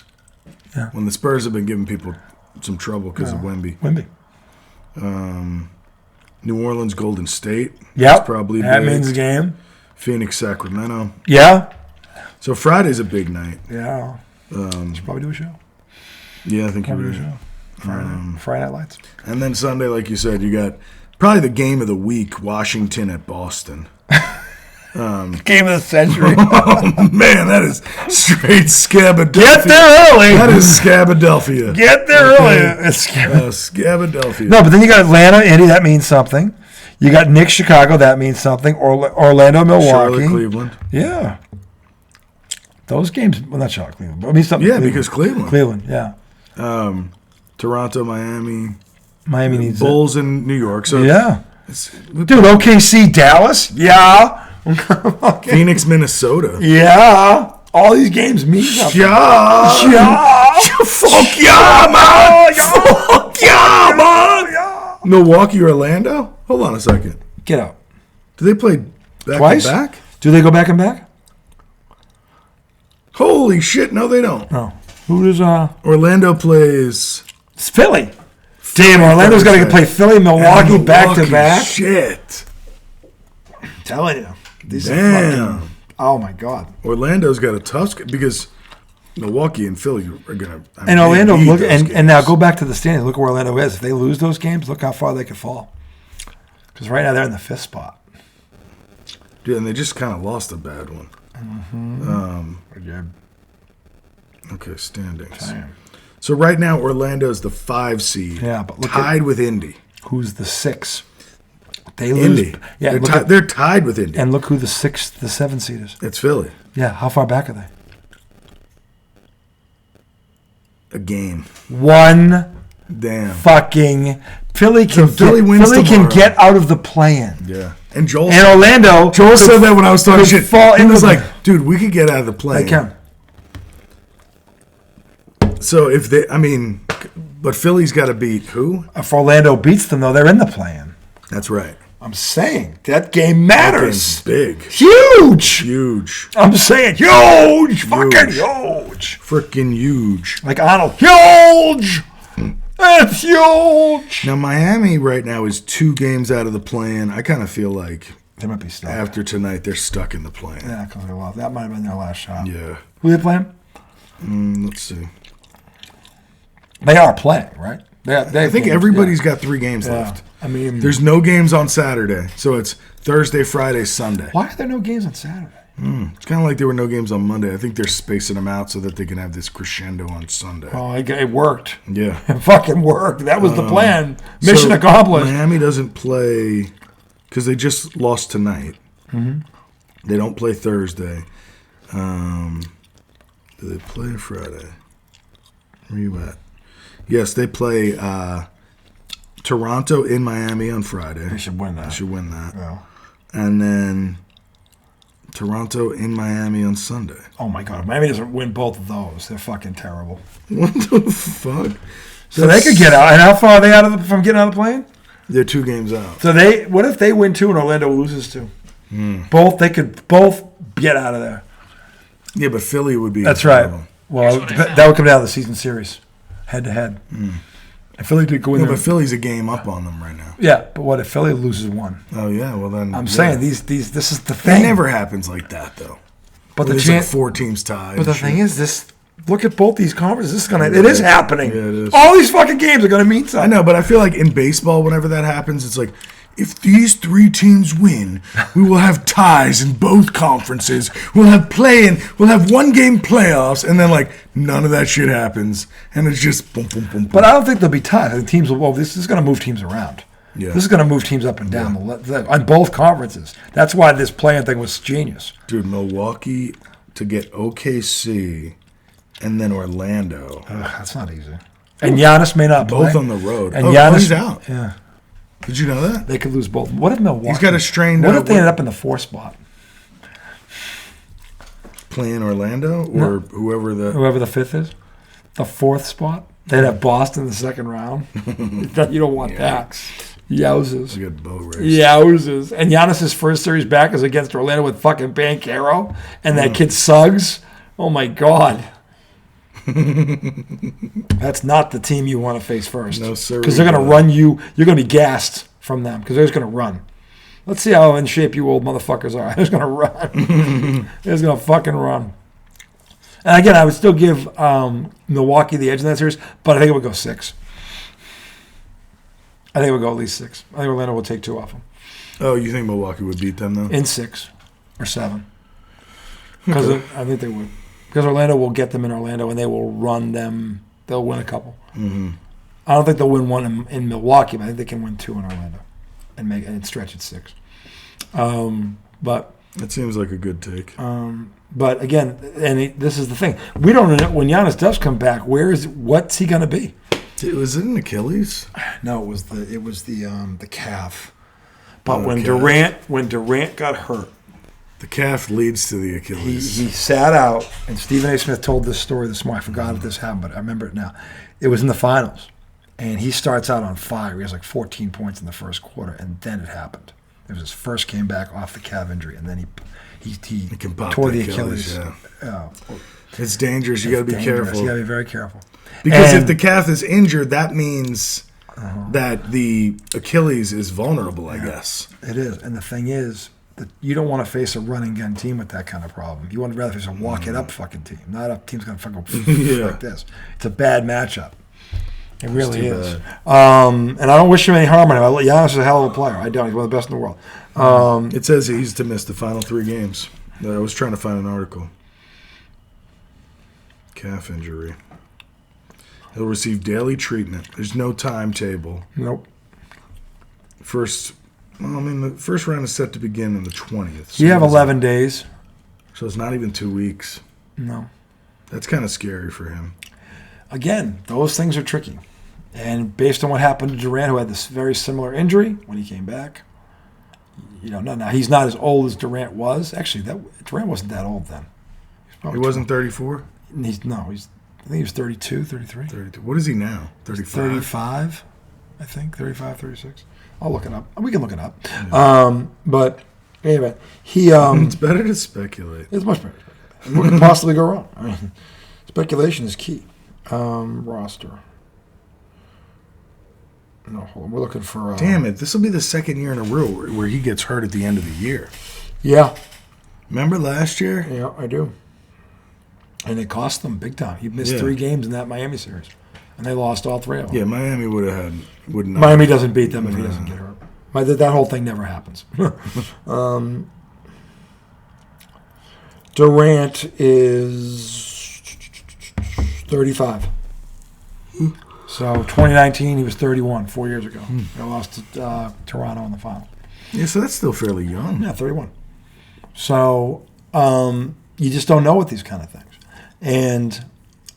Yeah. When the Spurs have been giving people some trouble because of Wemby. New Orleans, Golden State. Yep. Probably that big. means a game. Phoenix, Sacramento. Yeah. So Friday's a big night. Yeah. Should probably do a show. Yeah, I think you would. Friday Night Lights. And then Sunday, like you said, you got probably the game of the week, Washington at Boston. Game of the century. Oh, man, that is straight Scabadelphia. Get there early. That is Scabadelphia. Get there early. It's Scabadelphia. No, but then you got Atlanta, Indy, that means something. You got Knicks, Chicago, that means something. Orlando, Milwaukee. Charlotte, Cleveland. Yeah. Those games, well, not Charlotte, Cleveland, but I mean something. Yeah, because Cleveland. Cleveland, yeah. Toronto, Miami. Miami needs Bulls in New York. So yeah. Dude, OKC, Dallas? Yeah. Phoenix, Minnesota. Yeah. All these games mean something. Yeah. Fuck yeah, man. Fuck yeah, man. Milwaukee, Orlando? Hold on a second. Get out. Do they play back twice? to back? Do they go back and back? Holy shit, no they don't. No. Who does Orlando plays... It's Philly. Damn, Orlando's got to play Philly, Milwaukee back to back. Shit. I'm telling you. These Damn. Fucking, oh my God. Orlando's got a tough because Milwaukee and Philly are going to. And Orlando, look, and now go back to the standings. Look where Orlando is. If they lose those games, look how far they could fall. Because right now they're in the 5th spot. Dude, and they just kind of lost a bad one. Okay, standings. Damn. So right now Orlando's the 5 seed. Yeah, but look tied with Indy. Who's the 6? They lose. Indy. Yeah, they're tied with Indy. And look who the 7 seed is. It's Philly. Yeah, how far back are they? A game. One. Damn. Fucking Philly can Philly can get out of the play-in. Yeah. And Joel and Orlando. Joel said that when I was talking shit. He was like, dude, we could get out of the play-in. They can. So if they, but Philly's got to beat who? If Orlando beats them, though, they're in the play-in. That's right. I'm saying that game matters. That game's big. Huge. I'm saying huge. Fucking huge. Freaking huge. Like Arnold. Huge. It's huge. Now, Miami right now is 2 games out of the play-in. I kind of feel like they might be stuck. After tonight, they're stuck in the play-in. Yeah, because they lost. That might have been their last shot. Yeah. Who are they playing? Let's see. They are playing, right? I think everybody's got 3 games left. There's no games on Saturday, so it's Thursday, Friday, Sunday. Why are there no games on Saturday? It's kind of like there were no games on Monday. I think they're spacing them out so that they can have this crescendo on Sunday. Oh, it worked. Yeah. It fucking worked. That was the plan. Mission accomplished. Miami doesn't play because they just lost tonight. Mm-hmm. They don't play Thursday. Do they play Friday? Where you at? Yes, they play Toronto in Miami on Friday. They should win that. Yeah. And then Toronto in Miami on Sunday. Oh, my God. If Miami doesn't win both of those, they're fucking terrible. What the fuck? So they could get out. And how far are they from getting out of the plane? They're 2 games out. So what if they win 2 and Orlando loses 2? They could both get out of there. Yeah, but Philly would be. That's right. Well, that would come down to the season series, head to head. If Philly did go in there, but Philly's a game up on them right now. Yeah, but what if Philly loses 1? Oh yeah, well then. I'm saying this is the thing. That never happens like that though. But there's like 4 teams tied. But the thing is, this. Look at both these conferences. It is happening. Yeah, it is. All these fucking games are going to mean something. I know, but I feel like in baseball, whenever that happens, it's like, if these 3 teams win, we will have ties in both conferences. We'll have 1-game playoffs, and then like none of that shit happens, and it's just boom, boom, boom, boom. But I don't think there'll be ties. I think teams will. Well, this is going to move teams around. Yeah. This is going to move teams up and down on both conferences. That's why this playing thing was genius. Dude, Milwaukee to get OKC, and then Orlando. That's not easy. And Giannis may not play. Both on the road. And Giannis, he's out. Yeah. Did you know that? They could lose both. What if Milwaukee? He's got a strained. What if they ended up in the 4th spot? Playing Orlando or whoever the 5th is, the 4th spot. They'd have Boston in the 2nd round. You don't want that. Yowzers. A good boat race. Yowzers. And Giannis's first series back is against Orlando with fucking Banchero and that kid Suggs. Oh my God. That's not the team you want to face first. No, sir. Because they're going to run you. You're going to be gassed from them because they're just going to run. Let's see how in shape you old motherfuckers are. They're just going to run. They're just going to fucking run. And again, I would still give Milwaukee the edge in that series, but I think it would go 6. I think it would go at least 6. I think Orlando will take 2 off them. Oh, you think Milwaukee would beat them though? In 6 or 7. Because I think they would. Because Orlando will get them in Orlando, and they will run them. They'll win a couple. Mm-hmm. I don't think they'll win 1 in Milwaukee, but I think they can win 2 in Orlando and stretch at 6. But that seems like a good take. But again, this is the thing: we don't know when Giannis does come back. What's he going to be? Was it an Achilles? No, it was the calf. But when calf. Durant got hurt. The calf leads to the Achilles. He sat out, and Stephen A. Smith told this story this morning. I forgot if this happened, but I remember it now. It was in the finals, and he starts out on fire. He has like 14 points in the first quarter, and then it happened. It was his first game back off the calf injury, and then he tore the Achilles. Yeah. It's dangerous. You got to be careful. You got to be very careful. Because if the calf is injured, that means that the Achilles is vulnerable, I guess. It is, and the thing is, you don't want to face a running gun team with that kind of problem. You want to rather face a walk it up fucking team, not a team's going to fucking like this. It's a bad matchup. It really is. And I don't wish him any harm on him. Giannis is a hell of a player. I don't. He's one of the best in the world. It says he's to miss the final 3 games. I was trying to find an article. Calf injury. He'll receive daily treatment. There's no timetable. Nope. The first round is set to begin on the 20th. So you have 11 days. So it's not even 2 weeks. No. That's kind of scary for him. Again, those things are tricky. And based on what happened to Durant, who had this very similar injury when he came back, now he's not as old as Durant was. Actually, Durant wasn't that old then. He wasn't 34? I think he was 32, 33. 32. What is he now? 35? 35, I think. 35, 36. I'll look it up. We can look it up. Yeah. But anyway, he... it's better to speculate. It's much better. What could possibly go wrong? I mean, speculation is key. Roster. No, hold on. We're looking for... Damn it. This will be the second year in a row where he gets hurt at the end of the year. Yeah. Remember last year? Yeah, I do. And it cost them big time. He missed 3 games in that Miami series. And they lost all 3 of them. Yeah, Miami wouldn't. Miami doesn't beat them if he doesn't get hurt. That whole thing never happens. Durant is 35. So 2019, he was 31, 4 years ago. I lost to Toronto in the final. Yeah, so that's still fairly young. Yeah, 31. So you just don't know with these kind of things. And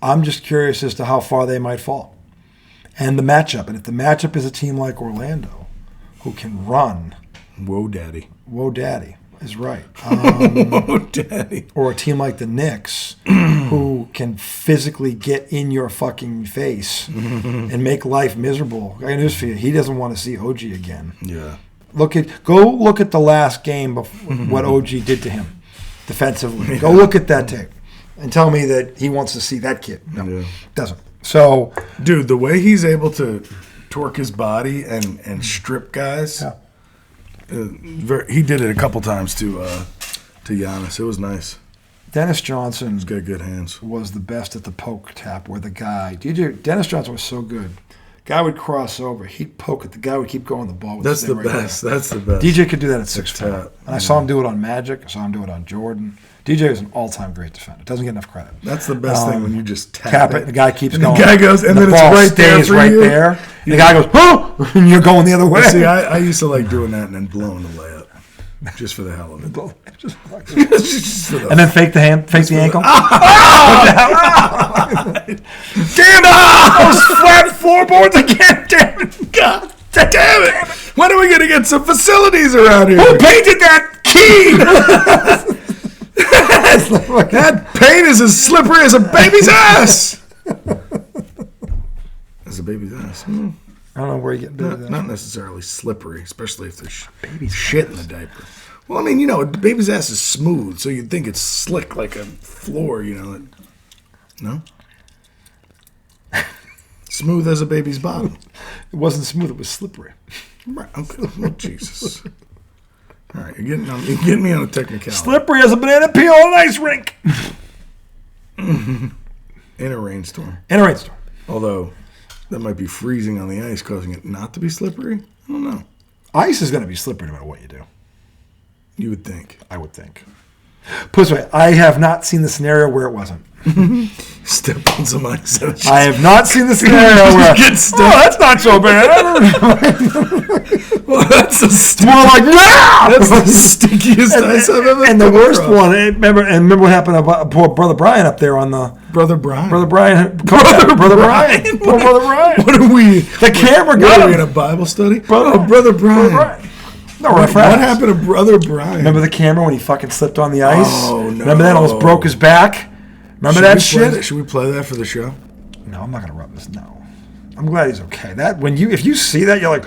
I'm just curious as to how far they might fall. And the matchup. And if the matchup is a team like Orlando, who can run. Whoa, daddy. Whoa, daddy is right. Whoa, daddy. Or a team like the Knicks, who can physically get in your fucking face and make life miserable. I got news for you. He doesn't want to see OG again. Yeah. Go look at the last game before, what OG did to him defensively. Yeah. Go look at that tape and tell me that he wants to see that kid. No, doesn't. So, dude, the way he's able to torque his body and strip guys, he did it a couple times to Giannis. It was nice. Dennis Johnson He's got good hands. Was the best at the poke tap where the guy, Dennis Johnson was so good. Guy would cross over, he'd poke it, the guy would keep going the ball. That's the best. That's the best. DJ could do that at 6'4". And I saw him do it on Magic. I saw him do it on Jordan. DJ is an all-time great defender. Doesn't get enough credit. That's the best thing when you just tap it. The guy keeps and going. The guy goes, and then the it's ball right there stays for right you. there. The guy goes, oh, and you're going the other way. See, I used to like doing that and then blowing the layup, just for the hell of it. Just and then fake the ankle. Damn it! Those flat floorboards again. Damn it! God damn it! When are we gonna get some facilities around here? Who painted that key? That paint is as slippery as a baby's ass. As a baby's ass. I don't know where you get not necessarily slippery, especially if there's shit in the diaper. Well, I mean, a baby's ass is smooth, so you'd think it's slick like a floor, No? Smooth as a baby's bottom. It wasn't smooth, it was slippery. Right. Okay. Oh, Jesus. All right, you're getting me on a technicality. Slippery as a banana peel on an ice rink. In a rainstorm. Although, that might be freezing on the ice, causing it not to be slippery. I don't know. Ice is going to be slippery no matter what you do. You would think. I would think. Put it this way, I have not seen the scenario where it wasn't. Step on some ice. I have not seen the scenario where that's not so bad. Well, that's more like that's the stinkiest ice I've ever. And the worst one. Remember what happened to poor Brother Brian up there on the Brother Brian. Poor Brother Brian. What are we? The camera got him. Are we in a Bible study? Brother Brian. No, what happened to Brother Brian? Remember the camera when he fucking slipped on the ice? Oh, no. Remember that? Almost broke his back? Remember that shit? Should we play that for the show? No, I'm not going to rub this. No. I'm glad he's okay. If you see that, you're like,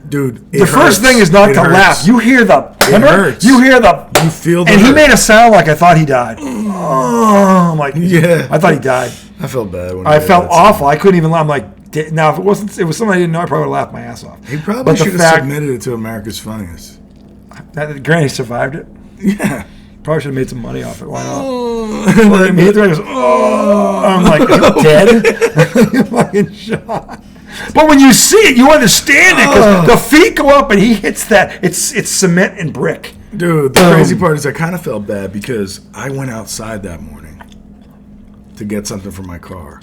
dude, the first thing is not to laugh. You hear the... It hurts. You hear the... You feel the And hurt. he made a sound like I thought he died. Oh, I'm like... Yeah. I thought he died. I felt bad. I felt awful. I couldn't even... I'm like... Now, if it was somebody I didn't know, I probably would have laughed my ass off. He probably should have submitted it to America's Funniest. Granny survived it. Yeah. Probably should have made some money off it. Why not? I'm like, is he dead? You're fucking shot. But when you see it, you understand it because the feet go up and he hits that. It's cement and brick. Dude, the crazy part is I kind of felt bad because I went outside that morning to get something for my car.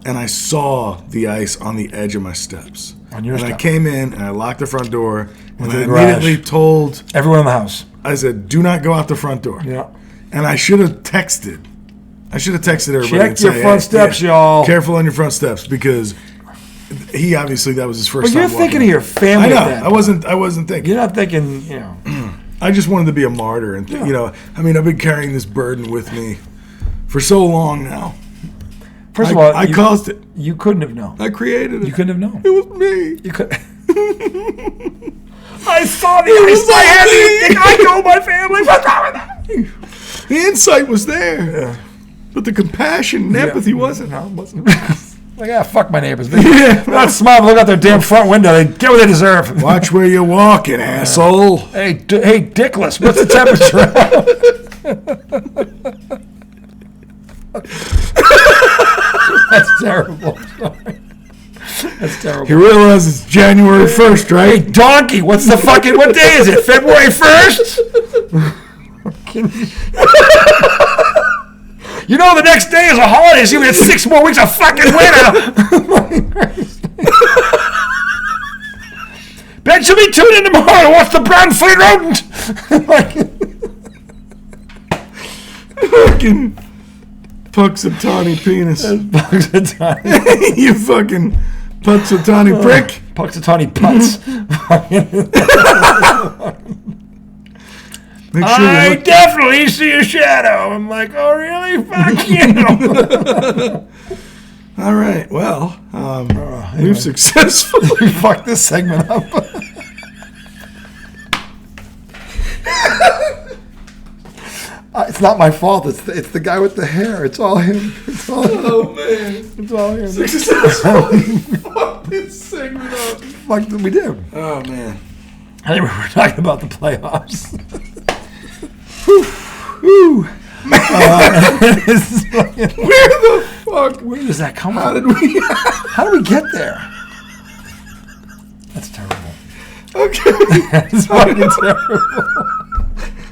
And I saw the ice on the edge of my steps. I came in and I locked the front door and I immediately told everyone in the house. I said, "Do not go out the front door." Yeah. And I should have texted. everybody. Check your front steps, y'all. Careful on your front steps because he obviously that was his first. But you're thinking of your family. I know. I wasn't thinking. You're not thinking. I just wanted to be a martyr, and I've been carrying this burden with me for so long now. First of all, I caused it. You couldn't have known. I created it. You couldn't have known. It was me. You could. I saw the ice. I had to think I told my family. What's wrong with that? The insight was there, but the compassion and empathy wasn't. No, it wasn't. Like, fuck my neighbors. They're not smart. Look out their damn front window. They get what they deserve. Watch where you're walking, asshole. Hey, Dickless, what's the temperature? That's terrible. That's terrible. You realize it's January 1st, right? Hey, donkey, what day is it? February 1st? You know, the next day is a holiday, so we had 6 more weeks of fucking winter. Bet you'll be tuned in tomorrow to watch the brown fleet rodent. Fucking Puxatawny penis. Puxatawny. You fucking Puxatawny prick. Puxatawny putz. Make sure I definitely see a shadow. I'm like, oh really? Fuck you. All right. Well, we've successfully fucked this segment up. It's not my fault. It's the guy with the hair. It's all him. It's all him. Oh man, it's all him. Successfully fucked this segment up. Fuck, we did. Oh man. Anyway, we're talking about the playoffs. Whew. Where the fuck? Where does that come How from? did we? How do we get there? That's terrible. Okay. That's fucking terrible.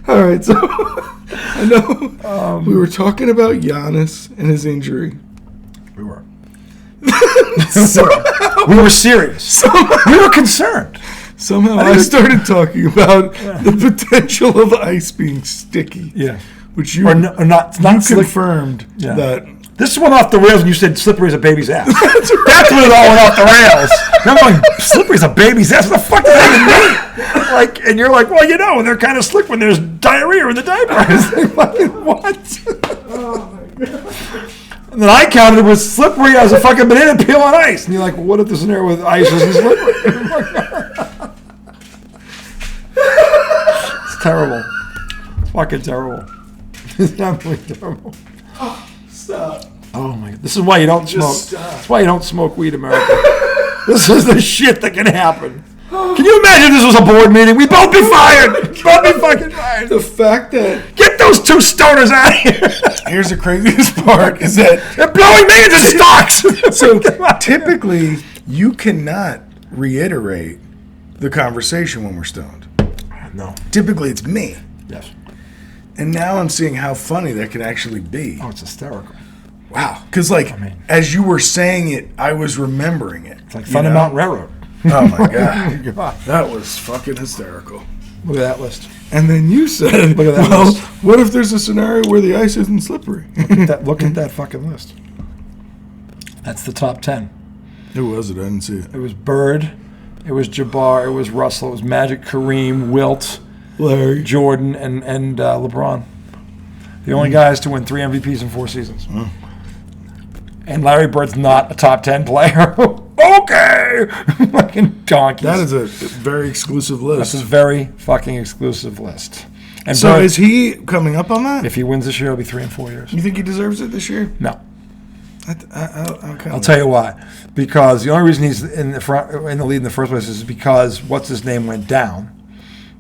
All right, so I know we were talking about Giannis and his injury. We were. We were serious. We were concerned. Somehow I started talking about the potential of ice being sticky. Yeah. Which you not confirmed that. This went off the rails when you said slippery as a baby's ass. That's when it all went off the rails. I'm going, slippery as a baby's ass? What the fuck does that even mean? Like, and you're like, well, you know, they're kind of slick when there's diarrhea in the diapers. Fucking what? Oh my god. And then I counted it was slippery as a fucking banana peel on ice. And you're like, well, what if the scenario with ice isn't slippery? It's terrible. It's fucking terrible. It's absolutely terrible. Stop. Oh my god. This is why you don't smoke. Stop. That's why you don't smoke weed, America. This is the shit that can happen. Can you imagine if this was a board meeting? We'd both be fired. Both be fucking fired. The fact that Get those 2 stoners out of here. here's the craziest part is that They're blowing millions in stocks. so typically you cannot reiterate the conversation when we're stoned. No. Typically it's me. Yes. And now I'm seeing how funny that could actually be. Oh, it's hysterical. Wow. Because, as you were saying it, I was remembering it. It's like Thunder Mountain Railroad. Oh, my God. That was fucking hysterical. Look at that list. And then you said, Look at that well, list. what if there's a scenario where the ice isn't slippery? Look at that fucking list. That's the top 10. Who was it? I didn't see it. It was Bird. It was Jabbar. It was Russell. It was Magic, Kareem, Wilt, Larry. Jordan, and LeBron. The only guys to win 3 MVPs in 4 seasons. And Larry Bird's not a top 10 player. Okay! Fucking donkeys. That is a very exclusive list. That's a very fucking exclusive list. And So Bird, is he coming up on that? if he wins this year, it'll be 3 and 4 years. You think he deserves it this year? No. I'll I'll tell you why. Because the only reason he's in the front, in the lead in the first place is because what's his name went down,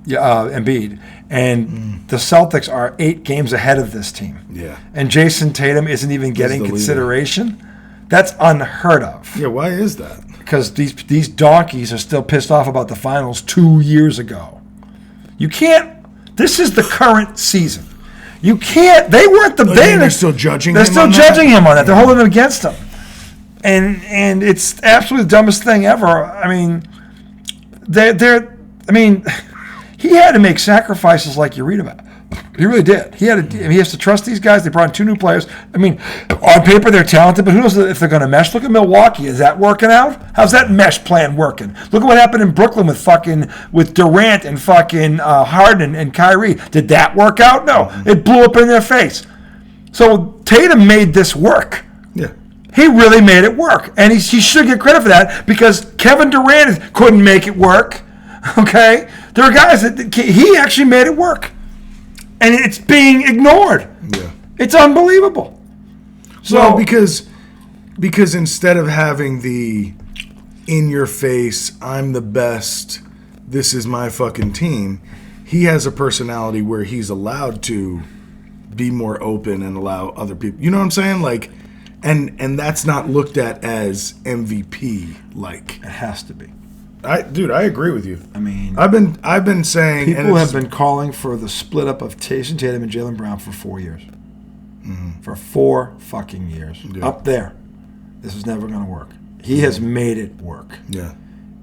Embiid, and the Celtics are 8 games ahead of this team. Yeah. And Jason Tatum isn't even getting the leader. consideration. That's unheard of. Yeah, why is that? Because these donkeys are still pissed off about the finals 2 years ago. You can't. This is the current season. You can't. They weren't the. They're still judging. They're him still on judging that? him on that. They're holding it against him, and it's absolutely the dumbest thing ever. I mean, he had to make sacrifices like you read about. He really did. He has to trust these guys. They brought in 2 new players. I mean, on paper they're talented, but who knows if they're going to mesh? Look at Milwaukee. Is that working out? How's that mesh plan working? Look at what happened in Brooklyn with Durant and fucking Harden and Kyrie. Did that work out? No. It blew up in their face. So Tatum made this work. Yeah. He really made it work, and he should get credit for that because Kevin Durant couldn't make it work. Okay, there are guys that he actually made it work. And it's being ignored. Yeah. It's unbelievable. So Well, because instead of having the in your face, I'm the best, this is my fucking team, he has a personality where he's allowed to be more open and allow other people. You know what I'm saying? Like, and that's not looked at as MVP like. it has to be. I agree with you. I mean, I've been saying people have been calling for the split up of Tatum and Jaylen Brown for 4 years. for 4 fucking years. Yeah. Up there. This is never going to work. He has made it work. Yeah.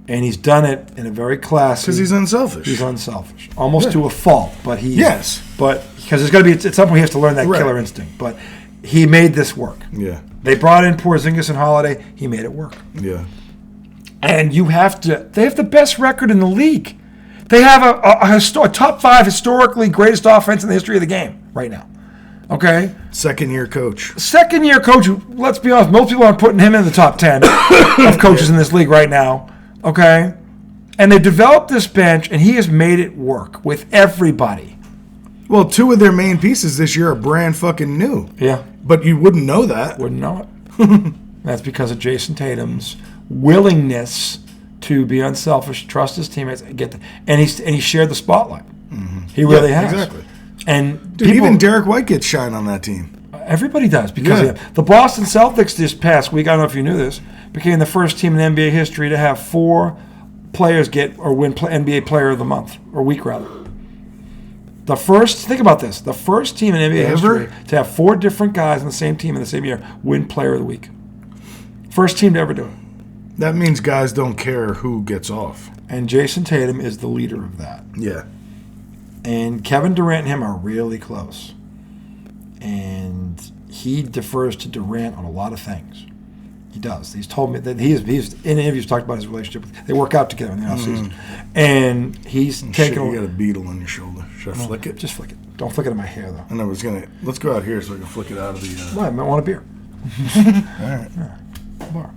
And he's done it in a very classy... Because he's unselfish. He's unselfish. Almost to a fault, but he... Yes. But, because there's got to be... At some point he has to learn that killer instinct. But he made this work. Yeah. They brought in Porzingis and Holiday. He made it work. Yeah. And you have to... They have the best record in the league. They have a top 5 historically greatest offense in the history of the game right now. Okay? Second-year coach. Second-year coach, let's be honest, most people aren't putting him in the top 10 of coaches in this league right now. Okay? And they developed this bench, and he has made it work with everybody. Well, 2 of their main pieces this year are brand fucking new. Yeah. But you wouldn't know that. Wouldn't know it. That's because of Jason Tatum's willingness to be unselfish, trust his teammates, and he shared the spotlight. He really has. Exactly. And Dude, even Derek White gets shine on that team. Everybody does because of him. The Boston Celtics this past week, I don't know if you knew this, became the first team in NBA history to have 4 players get or win NBA Player of the Month or week rather. Think about this: the first team in NBA history to have 4 different guys on the same team in the same year win Player of the Week. First team to ever do it. That means guys don't care who gets off. And Jason Tatum is the leader of that. Yeah. And Kevin Durant and him are really close. And he defers to Durant on a lot of things. He does. He's told me that he's in interviews talked about his relationship. They work out together in the offseason. And he's taking... You got a beetle on your shoulder. Should I flick it? Just flick it. Don't flick it in my hair, though. And I was going to... Let's go out here so I can flick it out of the... Well, I might want a beer. All right. Bar.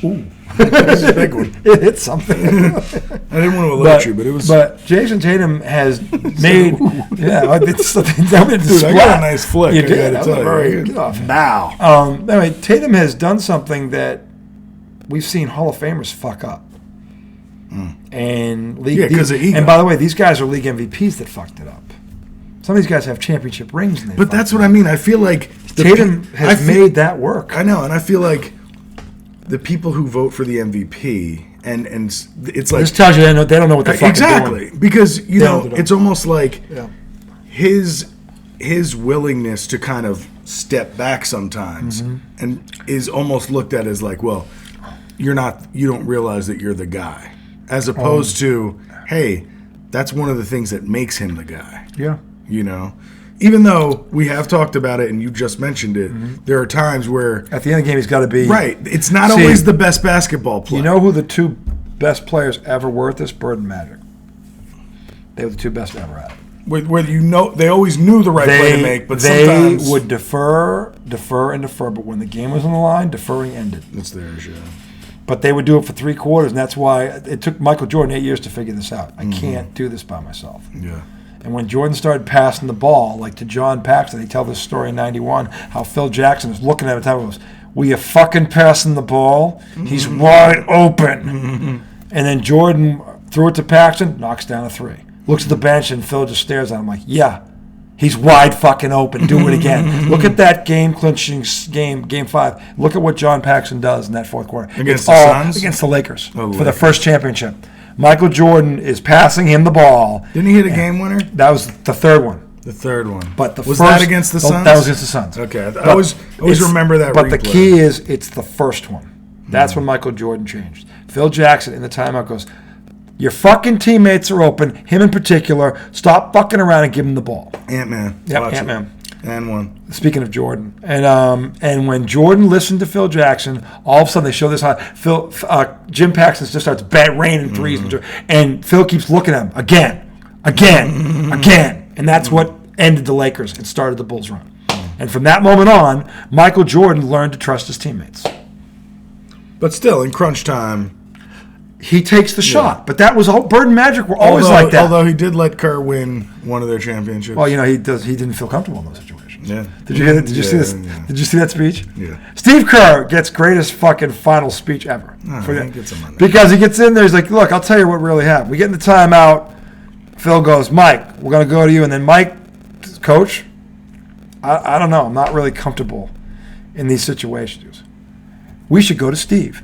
Ooh. This is a big one. It hit something. I didn't want to alert you, but it was... But Jason Tatum has made... Dude, I got a nice flick. You I did. gotta tell you. Get off. Now. Anyway, Tatum has done something that we've seen Hall of Famers fuck up. And because of ego. And by the way, these guys are league MVPs that fucked it up. Some of these guys have championship rings. And but that's what I mean. I feel like... Tatum has made that work. I know, and I feel like the people who vote for the MVP, and it's like... This tells you they don't know what the fuck they're doing. Exactly. Because, it's almost like his willingness to kind of step back sometimes and is almost looked at as like, well, you don't realize that you're the guy. As opposed to, hey, that's one of the things that makes him the guy. Yeah. Even though we have talked about it and you just mentioned it, there are times where... At the end of the game, he's got to be... Right. It's not always the best basketball player. You know who the 2 best players ever were at this? Bird and Magic. They were the 2 best ever at it. Where they always knew the right play to make, but sometimes... They would defer, but when the game was on the line, deferring ended. It's theirs, yeah. But they would do it for 3 quarters, and that's why it took Michael Jordan 8 years to figure this out. I can't do this by myself. Yeah. And when Jordan started passing the ball, like to John Paxson, they tell this story in '91, how Phil Jackson was looking at him and goes, "Will you fucking passing the ball? He's wide open." And then Jordan threw it to Paxson, knocks down a 3. Looks at the bench, and Phil just stares at him like, yeah, he's wide fucking open. Do it again. Look at that game-clinching game 5. Look at what John Paxson does in that 4th quarter. Against the Suns? Against the Lakers for the first championship. Michael Jordan is passing him the ball. Didn't he hit a game winner? That was the 3rd one. The 3rd one. But was that against the Suns? That was against the Suns. Okay. I always remember that But replay. the key is it's the first one. That's when Michael Jordan changed. Phil Jackson in the timeout goes, your fucking teammates are open, him in particular. Stop fucking around and give him the ball. Ant-Man. Yep, Ant-Man. And one. Speaking of Jordan, and when Jordan listened to Phil Jackson, all of a sudden they show this Jim Paxson just starts raining threes, and Phil keeps looking at him again, and that's what ended the Lakers and started the Bulls' run. And from that moment on, Michael Jordan learned to trust his teammates. But still, in crunch time, he takes the shot. But that was all. Bird and Magic were always like that. Although he did let Kerr win one of their championships. Well, he didn't feel comfortable in those situations. Yeah. Did you hear that? Did you see this? Yeah. Did you see that speech? Yeah. Steve Kerr gets greatest fucking final speech ever. Because he gets in there, he's like, look, I'll tell you what really happened. We get in the timeout. Phil goes, Mike, we're going to go to you. And then Mike, coach, I don't know. I'm not really comfortable in these situations. We should go to Steve.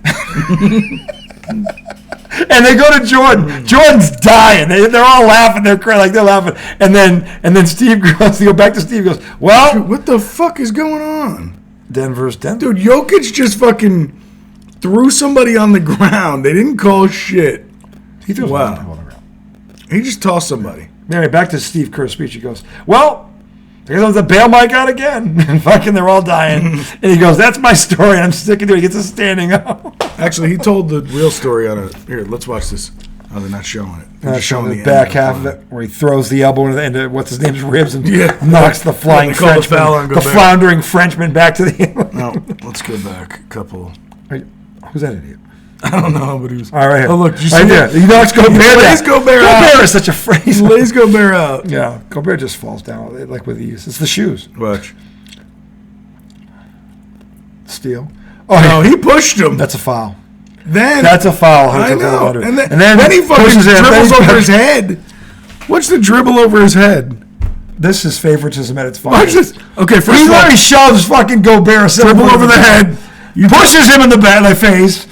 And they go to Jordan. Jordan's dying. They're all laughing. They're crying, like they're laughing. And then Steve goes. They go back to Steve. Goes, well, Dude, what the fuck is going on? Denver's Denver. Dude, Jokic just fucking threw somebody on the ground. They didn't call shit. He threw one on the ground. He just tossed somebody. Anyway, back to Steve Kerr's speech. He goes, well, there goes the bail mic out again. And fucking they're all dying. And he goes, that's my story. And I'm sticking to it. He gets a standing up. Actually, he told the real story on a... Here, let's watch this. Oh, they're not showing it. They're Just showing the back half of it, where he throws the elbow into what's his name's ribs and knocks the flying Frenchman, the floundering Frenchman back to the... No, let's go back a couple... Who's that idiot? I don't know, but he was... All right, here. Oh, look, you right see there. He knocks Gobert down. Lays Gobert out. Gobert is such a phrase. He lays Gobert out. Yeah, Gobert just falls down, like with ease. It's the shoes. Watch. Steal. Oh, no, he pushed him. That's a foul. Then That's a foul. I know. And then he fucking pushes in, dribbles over his head. What's the dribble over his head? This is favoritism at its Watch finest. this. Okay, first He of all, literally shoves fucking Gobert. dribble over the head. He pushes him in the face.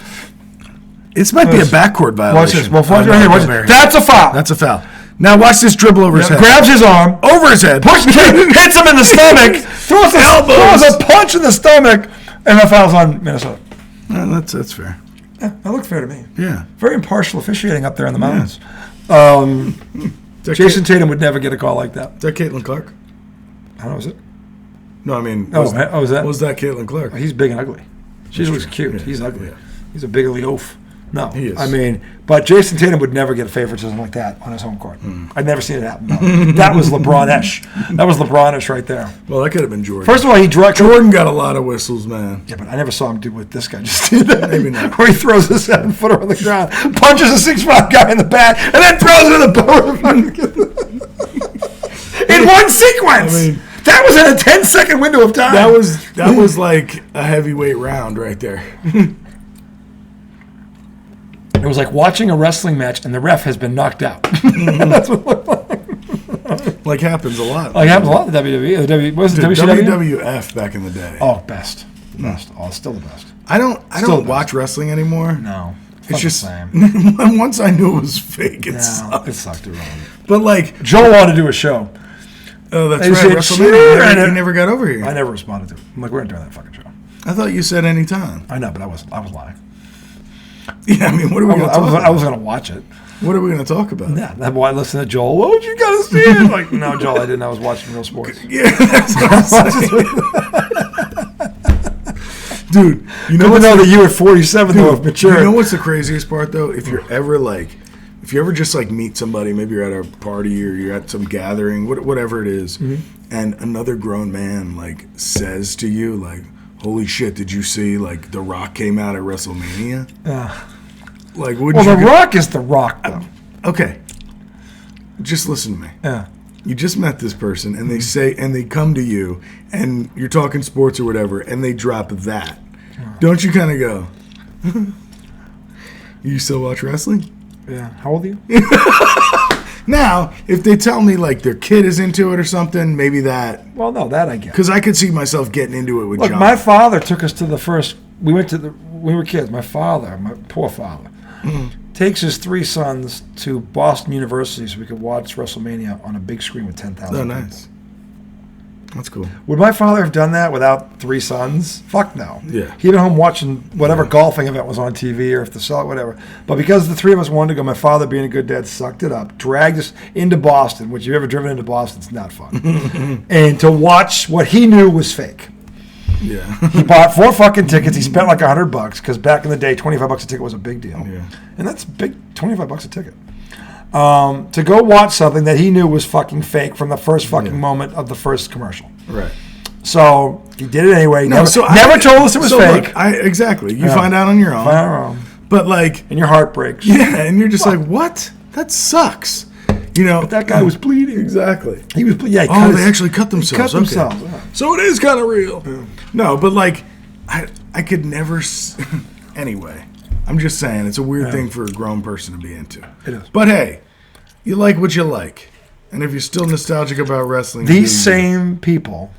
This might be a backcourt violation. Watch this. Well, watch right here. Watch it. That's a foul. That's a foul. Now watch this dribble over his head. Grabs his arm. Over his head. Hits him in the stomach. throws a punch in the stomach. And the foul's on Minnesota. That's fair. Yeah, that looked fair to me. Yeah. Very impartial officiating up there in the mountains. Jason Tatum would never get a call like that. Is that Caitlin Clark? I don't know, is it? No, I mean... is that? Was that Caitlin Clark? He's big and ugly. She looks cute. Yeah, He's ugly. yeah. He's a big ugly oaf. No, He is. I mean, but Jason Tatum would never get a favoritism like that on his home court. I've never seen it happen. No. That was LeBron-ish. That was LeBron-ish right there. Well, that could have been Jordan. First of all, Jordan got a lot of whistles, man. Yeah, but I never saw him do what this guy just did. Maybe not. Where he throws a 7-footer on the ground, punches a 6'5" guy in the back, and then throws it in the boat. In one sequence. I mean, that was in a 10-second window of time. That was like a heavyweight round right there. It was like watching a wrestling match and the ref has been knocked out. That's what it looked like. Like happens a lot. Like happens a lot in the WWE. What was it, Dude, WCW? WWF back in the day. Oh, best. Oh, it's still the best. I don't watch wrestling anymore. No. It's just the same. once I knew it was fake, it sucked. It sucked around. But like Joel wanted to do a show. Oh, that's They right. said, WrestleMania. sure, He never got over here. I never responded to it. I'm like, we're not doing that fucking show. I thought you said anytime. I know, but I was lying. Yeah, I mean, what are we going to talk about? I was going to watch it. What are we going to talk about? Yeah, that's why I listened to Joel. Oh, you got to see it. Like, no, Joel, I didn't. I was watching real sports. Yeah, that's what I'm saying. Dude, you know that you were 47 though, of mature. You know what's the craziest part though? If you ever just like meet somebody, maybe you're at a party or you're at some gathering, whatever it is, and another grown man like says to you like, "Holy shit, did you see like The Rock came out at WrestleMania?" Like, wouldn't well, you The Rock is The Rock though. Okay, just listen to me. Yeah. You just met this person, and they say, and they come to you, and you're talking sports or whatever, and they drop that. Don't you kind of go, you still watch wrestling? Yeah. How old are you? Now, if they tell me, like, their kid is into it or something, maybe that. Well, no, that I get. Because I could see myself getting into it with Look, John. my father took us to the first, we were kids, my poor father, takes his 3 sons to Boston University so we could watch WrestleMania on a big screen with 10,000 Oh, people. nice. That's cool. Would my father have done that without 3 sons? Fuck no. Yeah. He'd been home watching whatever golfing event was on TV or if the cell, whatever. But because the 3 of us wanted to go, my father, being a good dad, sucked it up, dragged us into Boston, which if you've ever driven into Boston, it's not fun. And to watch what he knew was fake. Yeah. He bought 4 fucking tickets. He spent like $100 because back in the day, $25 a ticket was a big deal. Yeah. And that's big, $25 a ticket. To go watch something that he knew was fucking fake from the first fucking moment of the first commercial. Right. So he did it anyway. No, Never told us it was fake. Look, exactly. You find out on your own. Find out on your own. But like, And your heart breaks. yeah, and you're just like, what? That sucks. You know, But that guy was bleeding. Exactly. He was bleeding. Yeah, They actually cut themselves. cut themselves. Okay. Yeah. So it is kind of real. Yeah. No, but like, I could never. Anyway, I'm just saying it's a weird thing for a grown person to be into. It is. But hey, you like what you like, and if you're still nostalgic about wrestling, These same people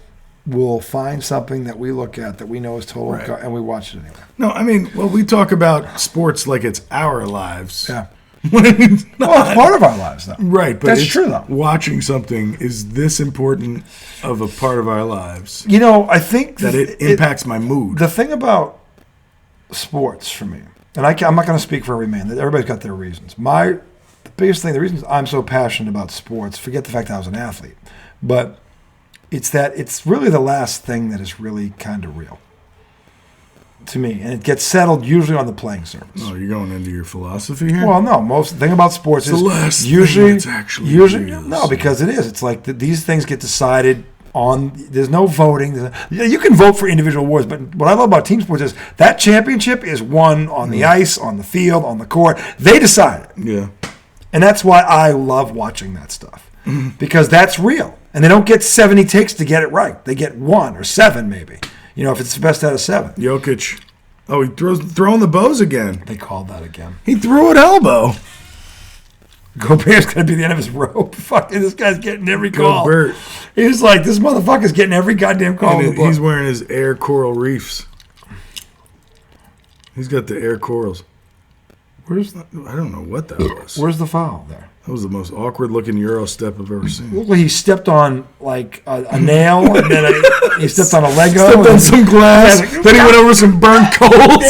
will find something that we look at that we know is total, Right. and we watch it anyway. No, I mean, well, we talk about sports like it's our lives. Yeah. When it's not. Well, it's part of our lives, though. Right, but That's it's true, though. watching something is this important of a part of our lives You know, I think that it impacts my mood. The thing about sports for me, and I'm not going to speak for every man. Everybody's got their reasons. The biggest thing, the reasons I'm so passionate about sports, forget the fact that I was an athlete, but it's that it's really the last thing that is really kind of real to me, and it gets settled usually on the playing surface. Oh, you're going into your philosophy here? Well, no. Most the thing about sports It's is the last usually thing that's actually real, no, so. because it is. It's like these things get decided on. There's no voting. You can vote for individual awards, but what I love about team sports is that championship is won on the ice, on the field, on the court. They decide it, Yeah. and that's why I love watching that stuff because that's real. And they don't get 70 takes to get it right. They get 1 or 7 maybe. You know, if it's the best out of 7. Jokic. Oh, he throwing the bows again. They called that again. He threw an elbow. Gobert's going to be the end of his rope. Fucking this guy's getting every call. Gobert. He was like, this motherfucker's getting every goddamn call in the book. He's wearing his Air Coral Reefs. He's got the Air Corals. I don't know what that was. Where's the foul there? That was the most awkward looking Euro step I've ever seen. Looked like he stepped on like a nail, and then he stepped on a Lego. Stepped on some glass. Then he went over some burnt coals.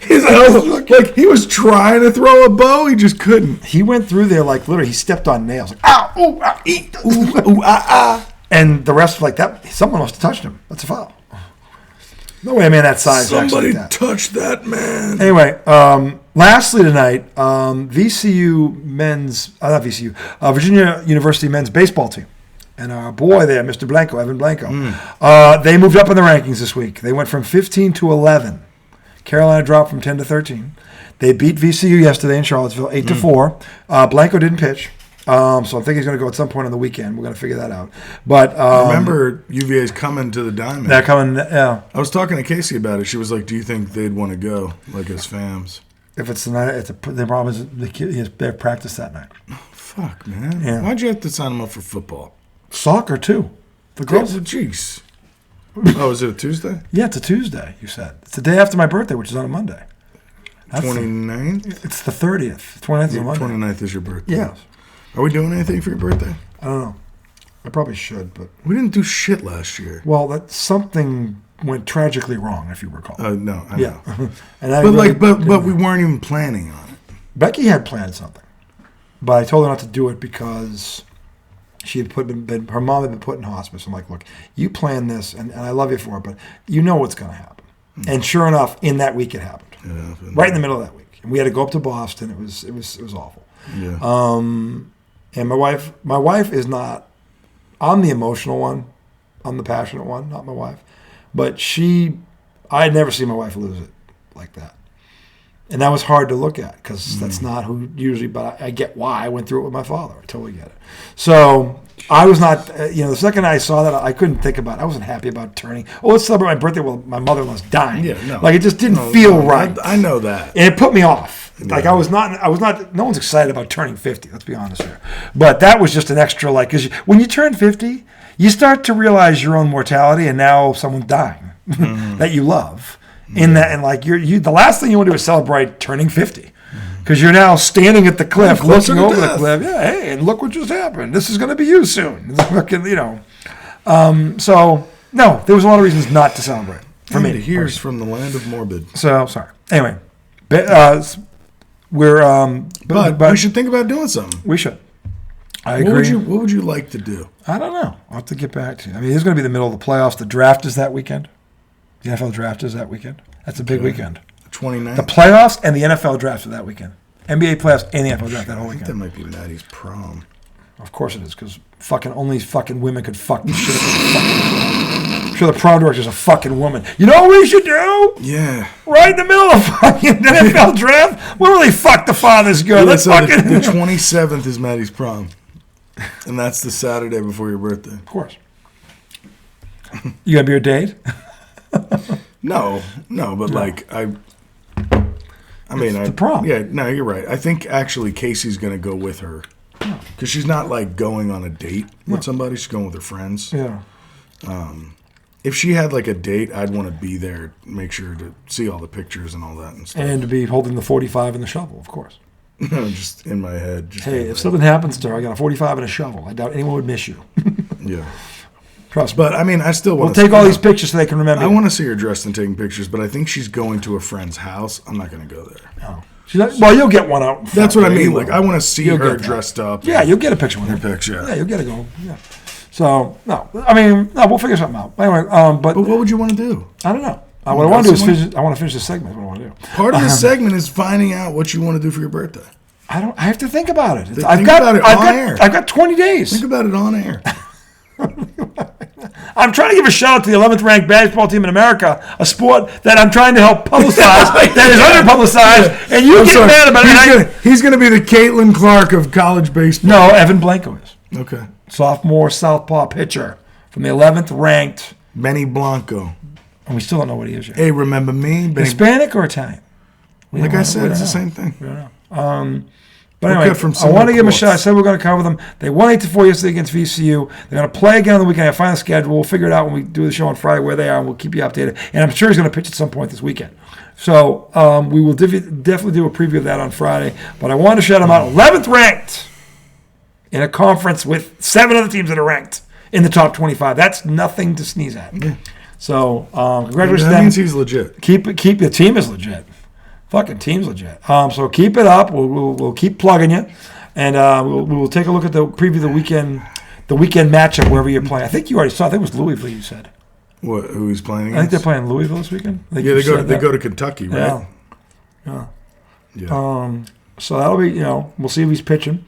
His elbow, like he was trying to throw a bow, he just couldn't. He went through there like literally. He stepped on nails. Like, ow, ooh, ah, eat, ooh, ooh, ah, ah. And the rest were like that. Someone must have touched him. That's a foul. No way, a man that size. Somebody like that. touched that man. Anyway, lastly tonight, VCU men's, not VCU, Virginia University men's baseball team. And our boy there, Mr. Blanco, Evan Blanco, they moved up in the rankings this week. They went from 15 to 11. Carolina dropped from 10 to 13. They beat VCU yesterday in Charlottesville, 8-4. Blanco didn't pitch. So I think he's going to go at some point on the weekend. We're going to figure that out. But remember, UVA's coming to the Diamond. They're coming. Yeah. I was talking to Casey about it. She was like, "Do you think they'd want to go, like as fams?" If it's tonight, the problem is they have practice that night. Fuck, man. Yeah. Why'd you have to sign them up for football? Soccer too. The girls. Jeez. Oh, is it a Tuesday? Yeah, it's a Tuesday. You said it's the day after my birthday, which is on a Monday. 29th? It's the 30th. 29th is a Monday. 29th is your birthday. Yes. Are we doing anything for your birthday? I don't know. I probably should, but We didn't do shit last year. well, that something went tragically wrong, if you recall. No, I yeah, know. and I But really but we weren't even planning on it. Becky had planned something, but I told her not to do it because she had her mom had been put in hospice. I'm like, look, you plan this, and I love you for it, but you know what's going to happen. And sure enough, in that week it happened. It happened. Right in the middle of that week, and we had to go up to Boston. It was awful. Yeah. And my wife is not. I'm the emotional one. I'm the passionate one, not my wife. But I had never seen my wife lose it like that. And that was hard to look at because that's not who usually, but I get why. I went through it with my father. I totally get it. So I was not, the second I saw that, I couldn't think about it. I wasn't happy about turning. Oh, let's celebrate my birthday. Well, my mother-in-law's dying. Yeah, no. Like it just didn't feel right. I know that. And it put me off. Like Yeah. I was not, no one's excited about turning 50. Let's be honest here. But that was just an extra, because when you turn 50, you start to realize your own mortality and now someone's dying that you love. And like the last thing you want to do is celebrate turning 50. Because you're now standing at the cliff, looking over the cliff. Yeah, hey, and look what just happened. This is going to be you soon. It's fucking, So, no, there was a lot of reasons not to celebrate for me. Here's from the land of morbid. So, sorry. Anyway, we're... But we should think about doing something. We should. I agree. What would you like to do? I don't know. I'll have to get back to you. I mean, it's going to be the middle of the playoffs. The draft is that weekend. The NFL draft is that weekend. That's a big weekend. 29th? The playoffs and the NFL draft are that weekend. NBA playoffs and the NFL draft that whole I think weekend. that might be Maddie's prom. Of course it is, because only fucking women could fuck this shit up. I'm sure the prom director's a fucking woman. You know what we should do? Yeah. Right in the middle of fucking NFL draft? We'll really fuck the fathers good. Let's So fucking... the 27th is Maddie's prom. And that's the Saturday before your birthday. Of course. You gonna be your date? No, but the prom. Yeah, no, you're right. I think actually Casey's going to go with her. Because she's not like going on a date with somebody. She's going with her friends. Yeah. If she had like a date, I'd want to be there, make sure to see all the pictures and all that and stuff. And to be holding the 45 and the shovel, of course. Just in my head. Hey, if something happens to her, I got a 45 and a shovel. I doubt anyone would miss you. Yeah. Trust me. But I mean, I still want to take all these pictures so they can remember. I want to see her dressed and taking pictures, but I think she's going to a friend's house. I'm not going to go there. No. Well, you'll get one out. That's what I mean. Like, I want to see her dressed up. Yeah, you'll get a picture with her. Picture. Yeah, you'll get a go. Yeah. So, no. I mean, no, we'll figure something out. Anyway, but what would you want to do? I don't know. What I want to do is finish this segment. That's what I want to do. Part of this segment is finding out what you want to do for your birthday. I have to think about it. Think about it on air. I've got 20 days. Think about it on air. I'm trying to give a shout out to the 11th ranked basketball team in America, a sport that I'm trying to help publicize that is underpublicized, and you get mad about it. He's going to be the Caitlin Clark of college baseball. No, Evan Blanco is. Okay. Sophomore southpaw pitcher from the 11th ranked. Benny Blanco. And we still don't know what he is yet. Hey, remember me? Hispanic or Italian? Like I said, it's the same thing. We don't know. But anyway, I want to give them a shot. I said we're going to cover them. They won 8-4 yesterday against VCU. They're going to play again on the weekend. I find the schedule. We'll figure it out when we do the show on Friday where they are, and we'll keep you updated. And I'm sure he's going to pitch at some point this weekend. So we will definitely do a preview of that on Friday. But I want to shout him out. 11th ranked in a conference with 7 other teams that are ranked in the top 25. That's nothing to sneeze at. Yeah. So congratulations to them. That means he's legit. Keep the team is legit. Fucking team's legit. So keep it up. We'll keep plugging you, and we'll take a look at the preview of the weekend matchup wherever you're playing. I think you already saw. I think it was Louisville. You said. What? Who he's playing against? I think they're playing Louisville this weekend. Yeah, they go to Kentucky, right? Yeah. So that'll be we'll see if he's pitching,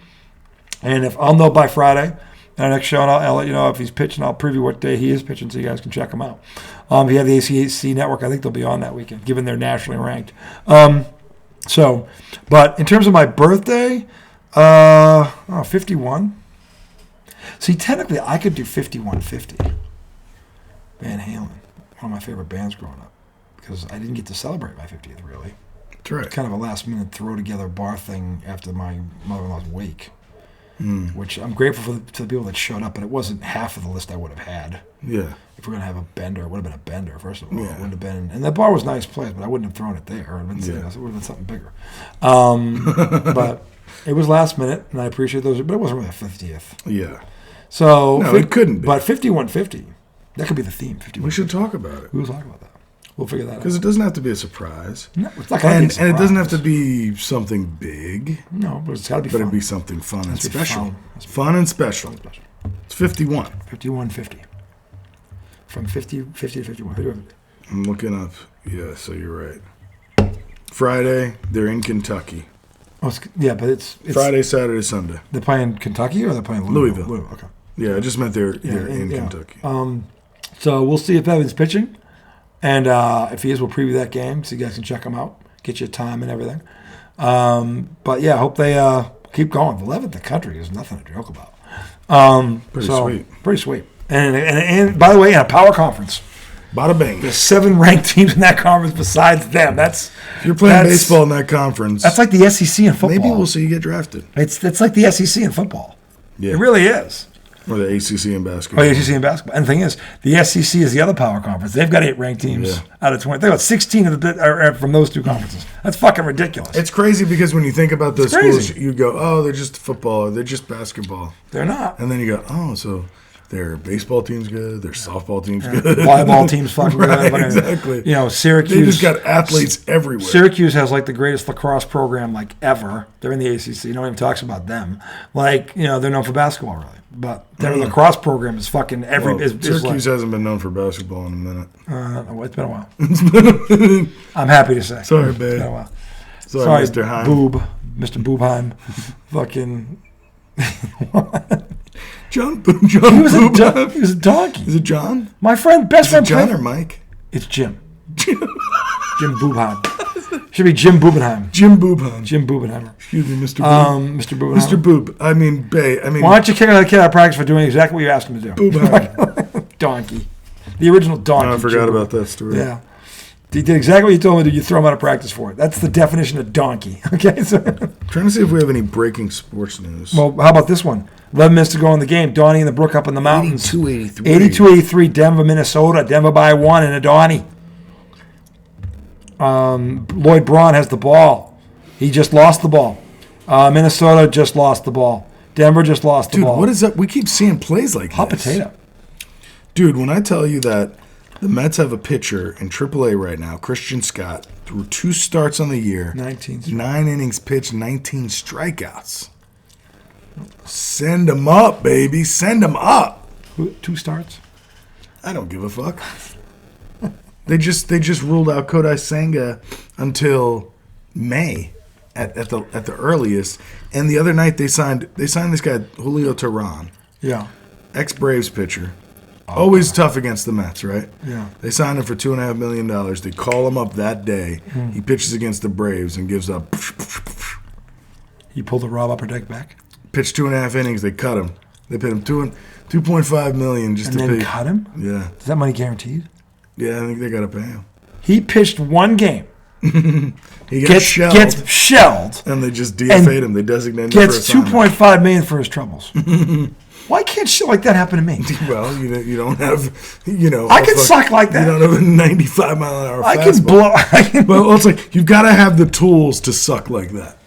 and if I'll know by Friday. Our next show, and I'll let you know if he's pitching. I'll preview what day he is pitching, so you guys can check him out. If you have the ACC network, I think they'll be on that weekend, given they're nationally ranked. But in terms of my birthday, 51. See, technically, I could do 5150. Van Halen, one of my favorite bands growing up, because I didn't get to celebrate my 50th, really. That's right. Kind of a last-minute throw-together bar thing after my mother-in-law's wake. Which I'm grateful to the people that showed up, but it wasn't half of the list I would have had. Yeah. If we're going to have a bender, it would have been a bender, first of all. Yeah. It wouldn't have been, and that bar was a nice place, but I wouldn't have thrown it there. It would have been something bigger. But it was last minute, and I appreciate those, but it wasn't really a 50th. Yeah. So no, it couldn't be. But 5150, that could be the theme. 5150. We should talk about it. We will talk about that. We'll figure that out. Because it doesn't have to be a surprise. No, it's not going to be a surprise. And it doesn't have to be something big. No, but it's got to be fun. But it'd be something fun and special. Fun and special. It's 51. 5150. From 50 to 51. I'm looking up. Yeah, so you're right. Friday, they're in Kentucky. Oh, but it's Friday, Saturday, Sunday. They're playing Kentucky or they're playing Louisville? Okay. Yeah, I just meant they're in Kentucky. So we'll see if Evan's pitching. And if he is, we'll preview that game so you guys can check him out, get your time and everything. But yeah, I hope they keep going. 11th in the country is nothing to joke about. Pretty sweet. And by the way, in a power conference. Bada bing. There's 7 ranked teams in that conference besides them. If you're playing baseball in that conference. That's like the SEC in football. Maybe we'll see you get drafted. It's like the SEC in football. Yeah. It really is. Or the ACC in basketball. The ACC in basketball. And the thing is, the SEC is the other power conference. They've got 8 ranked teams out of 20. They've got 16 are from those 2 conferences. That's fucking ridiculous. It's crazy because when you think about those schools, you go, oh, they're just football. They're just basketball. They're not. And then you go, oh, so their baseball team's good. Their softball team's good. Volleyball team's fucking right, good. Exactly. Syracuse. They just got athletes everywhere. Syracuse has like the greatest lacrosse program ever. They're in the ACC. No one even talks about them. They're known for basketball, really. But their lacrosse program is fucking Syracuse hasn't been known for basketball in a minute. It's been a while. I'm happy to say. Sorry, babe. It's been a while. Sorry, Mr. Heim. Mr. Boobheim. Fucking. John He was a donkey. Is it John? My best friend. John or Mike? It's Jim. Jim Boobheim. Should be Jim Bubenheim. Jim Boobheim. Jim Bubenheimer. Excuse me, Mr. Boob. Mr. Bubenheimer. Mr. Boob. I mean, Bay. Why don't you kick out the kid out of practice for doing exactly what you asked him to do? Boobheim. Donkey. The original donkey. I forgot about that story. Yeah. He did exactly what you told him to do. You throw him out of practice for it. That's the definition of donkey. Okay. So, trying to see if we have any breaking sports news. Well, how about this one? 11 minutes to go in the game. Donnie and the Brook up in the mountains. 82-83. 82-83, Denver, Minnesota. Denver by 1 and a Donnie. Lloyd Braun has the ball. He just lost the ball. Minnesota just lost the ball. Denver just lost the ball. Dude, what is that? We keep seeing plays like Hot this. potato. Dude, when I tell you that the Mets have a pitcher in AAA right now, Christian Scott, threw 2 starts on the year, 19. 9 innings pitched, 19 strikeouts. Send him up, baby. Send him up. 2 starts? I don't give a fuck. They just ruled out Kodai Senga until May at the earliest. And the other night they signed this guy Julio Teheran, Yeah. ex-Braves pitcher. Always tough against the Mets, right? Yeah. They signed him for $2.5 million. They call him up that day. He pitches against the Braves and gives up. He pulled the Rob Upper Deck back. Pitched 2.5 innings. They cut him. They paid him $2.5 million just And to then pay. cut him? Yeah, Is that money guaranteed? yeah. I think they gotta pay him. He pitched 1 game. He gets shelled, Gets shelled. and they just DFA'd him. They designated him for Gets assignment. $2.5 million for his troubles. Why can't shit like that happen to me? Well, you don't have, I can suck like that. You don't have a 95 mile an hour I fastball. can blow. Well, it's like you've got to have the tools to suck like that.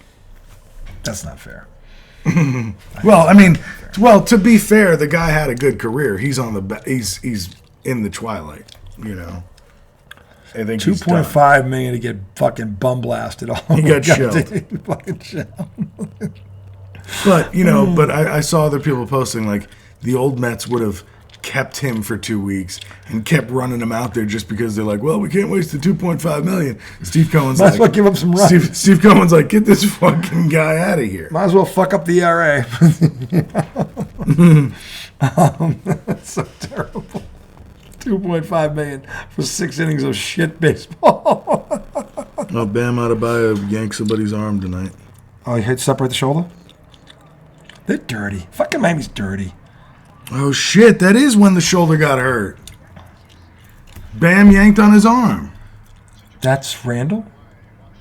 That's not fair. Well, I mean, to be fair, the guy had a good career. He's on the he's in the twilight. I think he's done. $2.5 million to get fucking bum blasted. He got shelled. Fucking shelled. But but I saw other people posting like the old Mets would have kept him for 2 weeks and kept running him out there just because they're like, well, we can't waste the $2.5 million. Steve Cohen's Might like, as well give up some runs. Steve Cohen's like, get this fucking guy out of here. Might as well fuck up the ERA. That's so terrible. $2.5 million for 6 innings of shit baseball. Oh, Bam Adebayo yanked somebody's arm tonight. Oh, he hit separate the shoulder? They're dirty. Fucking Miami's dirty. Oh, shit. That is when the shoulder got hurt. Bam yanked on his arm. That's Randall?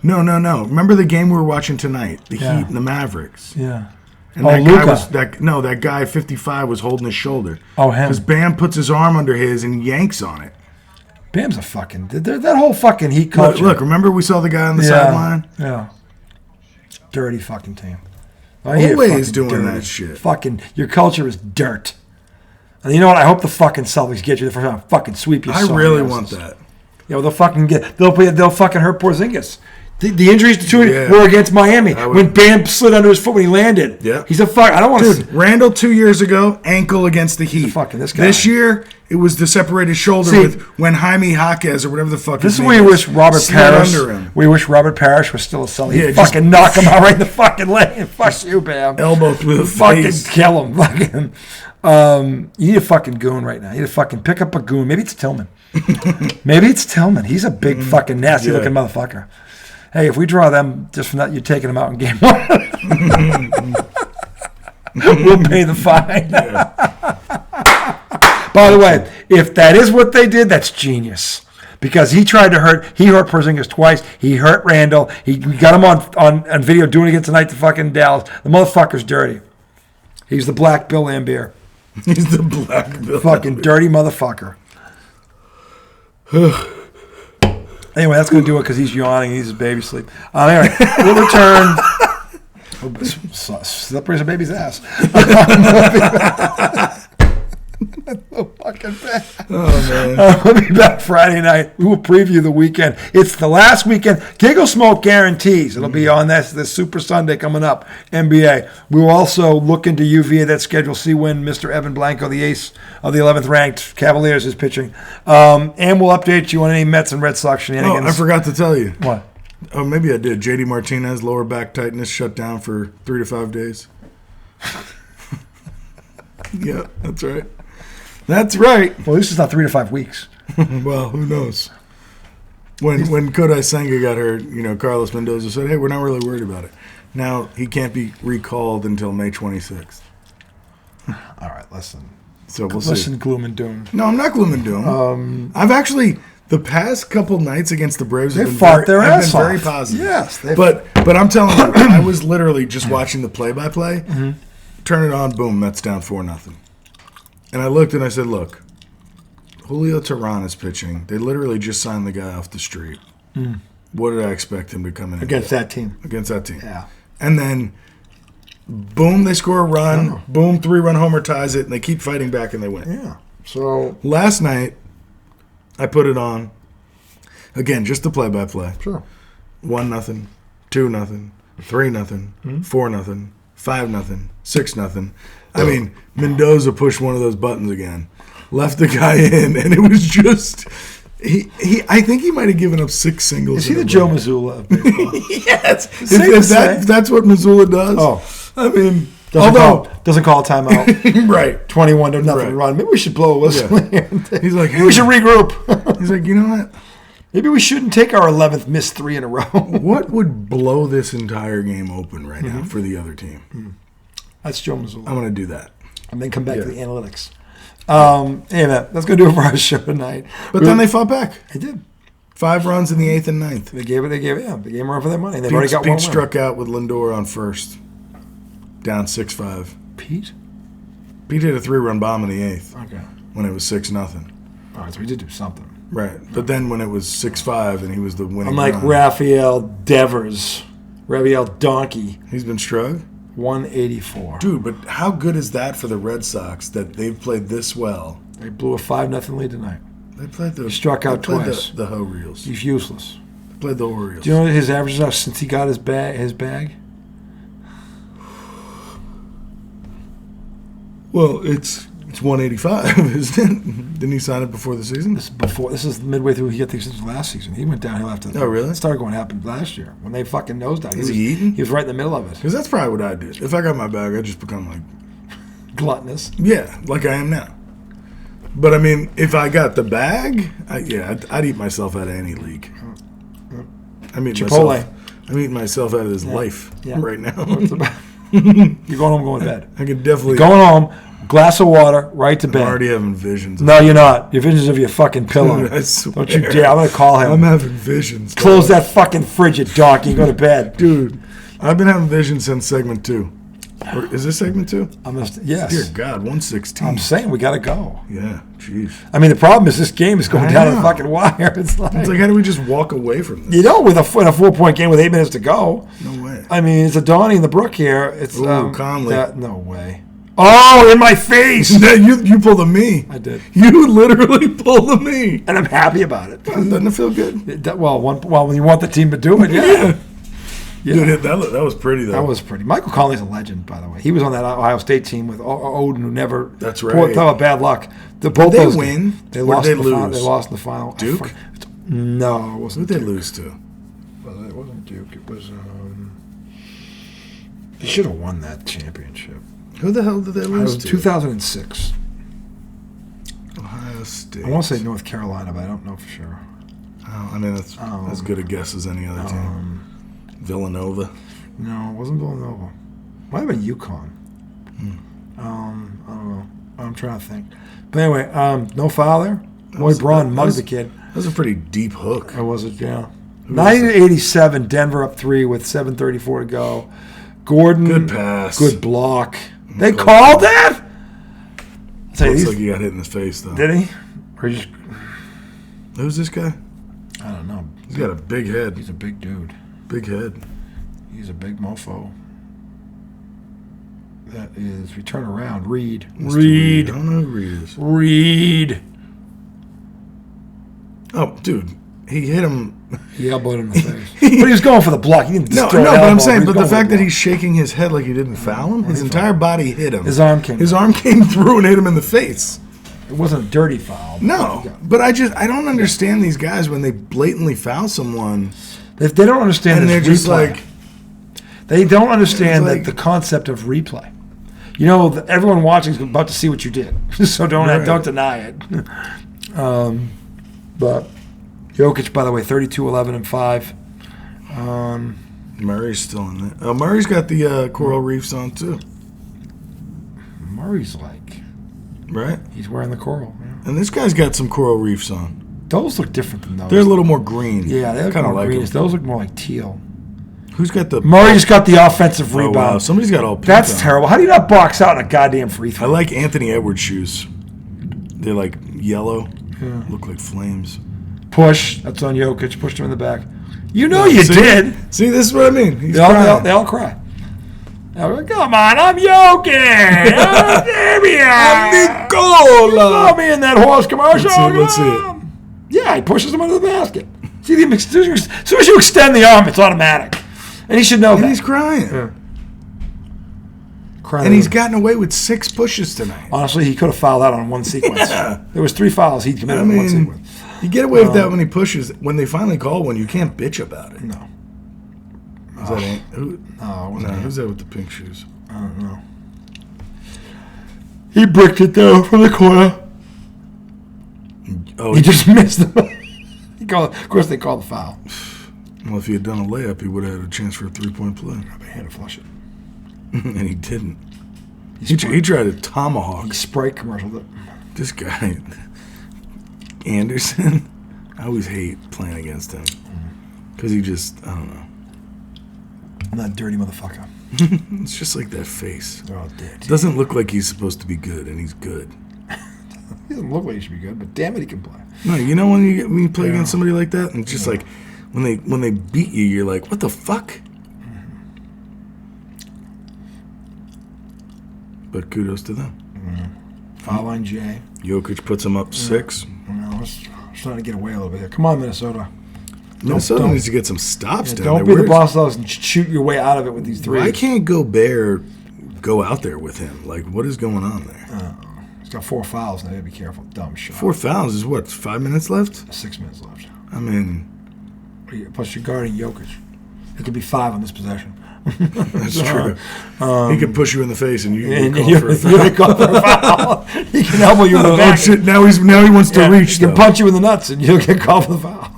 No. Remember the game we were watching tonight? The Yeah. Heat and the Mavericks. Yeah. And Oh, that Luka. guy that guy 55 was holding his shoulder. Oh, him. Because Bam puts his arm under his and yanks on it. Bam's a fucking... That whole fucking Heat culture. Look, remember we saw the guy on the sideline? Yeah. Dirty fucking team. Always doing that shit. Fucking... Your culture is dirt. And you know what? I hope the fucking Celtics get you the first time. Fucking sweep you. I really want that. Yeah, well, they'll fucking get... They'll fucking hurt Porzingis. The injuries to two Yeah. were against Miami. When Bam slid under his foot when he landed. Yeah. He's a fuck. I don't want to... Dude, Randall 2 years ago, ankle against the Heat. Fucking this guy. This year, it was the separated shoulder with when Jaime Jaquez or whatever the fuck This his is name where you is, wish Robert slid Parrish. under him. We wish Robert Parrish was still a Celtic. Yeah, He'd just- fucking knock him out right in the fucking leg. Fuck you, Bam. Elbow through the Fucking face. kill him. Fucking. You need a fucking goon right now. You need to fucking pick up a goon. Maybe it's Tillman. He's a big fucking nasty looking motherfucker. Hey, if we draw them just from that, you're taking them out in game 1. We'll pay the fine. By the way, if that is what they did, that's genius. Because he hurt Porzingis twice. He hurt Randall. We got him on video doing it again tonight to fucking Dallas. The motherfucker's dirty. He's the black Bill Lambier. He's the black Bill. Fucking dirty motherfucker. Anyway, that's going to do it because he's yawning. He's his baby sleep. Anyway, we'll return. Slippery as a baby's ass. That's so fucking bad. Oh, man. We'll be back Friday night. We will preview the weekend. It's the last weekend. Giggle Smoke guarantees. It'll be on this Super Sunday coming up, NBA. We will also look into UVA, that schedule, see when Mr. Evan Blanco, the ace of the 11th ranked Cavaliers, is pitching. And we'll update you on any Mets and Red Sox shenanigans. Oh, I forgot to tell you. What? Oh, maybe I did. JD Martinez, lower back tightness, shut down for 3 to 5 days. Yeah, that's right. That's right. Well, this is not 3 to 5 weeks. Well, who knows? When Kodai Senga got hurt, Carlos Mendoza said, hey, we're not really worried about it. Now, he can't be recalled until May 26th. All right, listen. So we'll Listen, see. gloom and doom. No, I'm not gloom and doom. I've actually, the past couple nights against the Braves, They have been fought their have ass been very off. positive. Yes. But I'm telling you, I was literally just watching the play-by-play. turn it on, boom, Mets down 4-0. And I looked and I said, look, Julio Teheran is pitching. They literally just signed the guy off the street. What did I expect him to come in Against that team. Against that team. Yeah. And then, boom, they score a run. Boom, 3-run homer ties it, and they keep fighting back and they win. Yeah. So last night, I put it on. Again, just the play-by-play. Sure. 1-0, 2-0, 3-0, 4-0, 5-0, 6-0. I mean, Mendoza pushed one of those buttons again, left the guy in, and it was just he. I think he might have given up 6 singles. Is he the Joe Mazzulla of baseball? Yes. If that's what Missoula does. Oh, I mean, doesn't call a timeout. Right. 21-0 run. Maybe we should blow a whistle. Yeah. He's like, maybe we should regroup. He's like, you know what? Maybe we shouldn't take our 11th missed 3 in a row. What would blow this entire game open right now for the other team? That's Joe Mazzulla. I'm going to do that. And then come back to the analytics. Hey, man, that's going to do it for our show tonight. But then they fought back. They did. 5 runs in the 8th and 9th. They gave a run for their money. They've already got one win. Pete struck out with Lindor on first, down 6-5. Pete hit a 3-run bomb in the 8th. Okay. When it was 6-0. All right, so he did do something. Right. But then when it was 6-5 and he was the winning Unlike run, Rafael Donkey, he's been struck. 184. Dude, but how good is that for the Red Sox that they've played this well? They blew a 5-0 lead tonight. They played the. He struck out twice. The Orioles. He's useless. They played the Orioles. Do you know what his averages are since he got his bag? Well, it's 185, isn't it? Didn't he sign it before the season? This is midway through. He got things since last season. He went downhill after. Oh, really? It started going happened last year when they fucking nosedived. Is he eating? He was right in the middle of it. Because that's probably what I did. If I got my bag, I'd just become like gluttonous. Yeah, like I am now. But I mean, if I got the bag, I'd eat myself out of any league. I'm eating myself out of this life right now. You're going home, going to bed. I could definitely going home. Glass of water, right to bed. I'm already having visions. No, you're not. Your visions of your fucking pillow. Dude, I swear. Don't you dare. I'm going to call him. I'm having visions. Close that fucking fridge, you donkey. Go to bed. Dude, I've been having visions since segment 2. Or is this segment 2? Yes. Dear God, 116. I'm saying we got to go. Yeah, jeez. I mean, the problem is this game is going down the fucking wire. It's like, how do we just walk away from this? You know, with a 4-point game with 8 minutes to go. No way. I mean, it's a Donnie in the Brook here. It's Conley. No way. Oh, in my face! you pulled a me. I did. You literally pulled a me. And I'm happy about it. Doesn't it feel good? When you want the team to do it, yeah. Dude, that was pretty, though. That was pretty. Michael Conley's a legend, by the way. He was on that Ohio State team with Odin, who never... That's right. Bad luck. Did they win? They lost. They lost in the final. Duke? No, it wasn't. Who did they lose to? Well, it wasn't Duke. It was... They should have won that championship. Who the hell did they lose to? 2006. Ohio State. I want to say North Carolina, but I don't know for sure. Oh, I mean, that's as good a guess as any other team. Villanova? No, it wasn't Villanova. Might have been UConn. I don't know. I'm trying to think. But anyway, no foul there. Roy Braun mugged the kid. That was a pretty deep hook. That was it, yeah. 1987, Denver up 3 with 7:34 to go. Gordon. Good pass. Good block. They called that? Looks like he got hit in the face, though. Did he? Or just... Who's this guy? I don't know. He's got a big head. He's a big dude. Big head. He's a big mofo. That is, we turn around, Reed. Reed. I don't know who Reed is. Reed. Oh, dude. He hit him. He elbowed him in the face. But he was going for the block. He didn't but I'm saying, but the fact that he's shaking his head like he didn't foul him, his entire body hit him. His arm came through and hit him in the face. It wasn't a dirty foul. No, but I don't understand these guys when they blatantly foul someone. If they don't understand and this they're just replay, like... They don't understand the concept of replay. You know, everyone watching is about to see what you did, so don't deny it. But Jokic, by the way, 32, 11, and 5. Murray's still in there. Murray's got the coral reefs on too. Murray's right. He's wearing the coral. Yeah. And this guy's got some coral reefs on. Those look different than those. They're a little more green. Yeah, they're kind of more like green. them. Those look more like teal. Who's got the... Murray just got the offensive Oh, rebound. wow. Somebody's got all pink That's on. terrible. How do you not box out in a goddamn free I throw? like Anthony Edwards' shoes. They're like yellow. Yeah. Look like flames. Push. That's on Jokic. Pushed him in the back. You know you did. See, this is what I mean. He's They all cry. They're like, come on, I'm Jokic. I'm Nicola. Saw me in that horse commercial. Let's see it. Yeah, he pushes him under the basket. See, as soon as you extend the arm, it's automatic. And he should know And that. he's crying. Yeah. Crying. And he's gotten away with 6 pushes tonight. Honestly, he could have fouled out on one sequence. Yeah. There was 3 fouls he committed on one sequence. You get away with that when he pushes. When they finally call one, you can't bitch about it. No. Is that who? No, it wasn't him. Who's that with the pink shoes? I don't know. He bricked it though from the corner. Oh, He just missed him. Of course, they called the foul. well, if he had done a layup, he would have had a chance for a 3-point play. They had to flush it. And he didn't. He tried to tomahawk. He Sprite commercialed it. This guy, Anderson, I always hate playing against him. Because he just, I don't know. I'm that dirty motherfucker. It's just like that face. They're all dead. Doesn't look like he's supposed to be good, and he's good. He doesn't look like he should be good, but damn it, he can play. No, you know when you play against somebody like that, and it's just like when they beat you, you're like, what the fuck? But kudos to them. Foul line J. Jokic puts him up 6. I was trying to get away a little bit here. Come on, Minnesota. Minnesota needs to get some stops down Don't there. be the boss of us and shoot your way out of it with these threes. Why can't Gobert go out there with him? Like, what is going on there? He's got 4 fouls. Now you gotta be careful. Dumb shot. 4 fouls is what? 5 minutes left? 6 minutes left. I mean, Plus, you're guarding Jokic. It could be 5 on this possession. that's true. He could push you in the face, and you And can you call for a get foul. called for a foul. He can elbow you in the Oh back. shit! Now he wants to reach. He can though. punch you in the nuts, and you'll get called for the foul.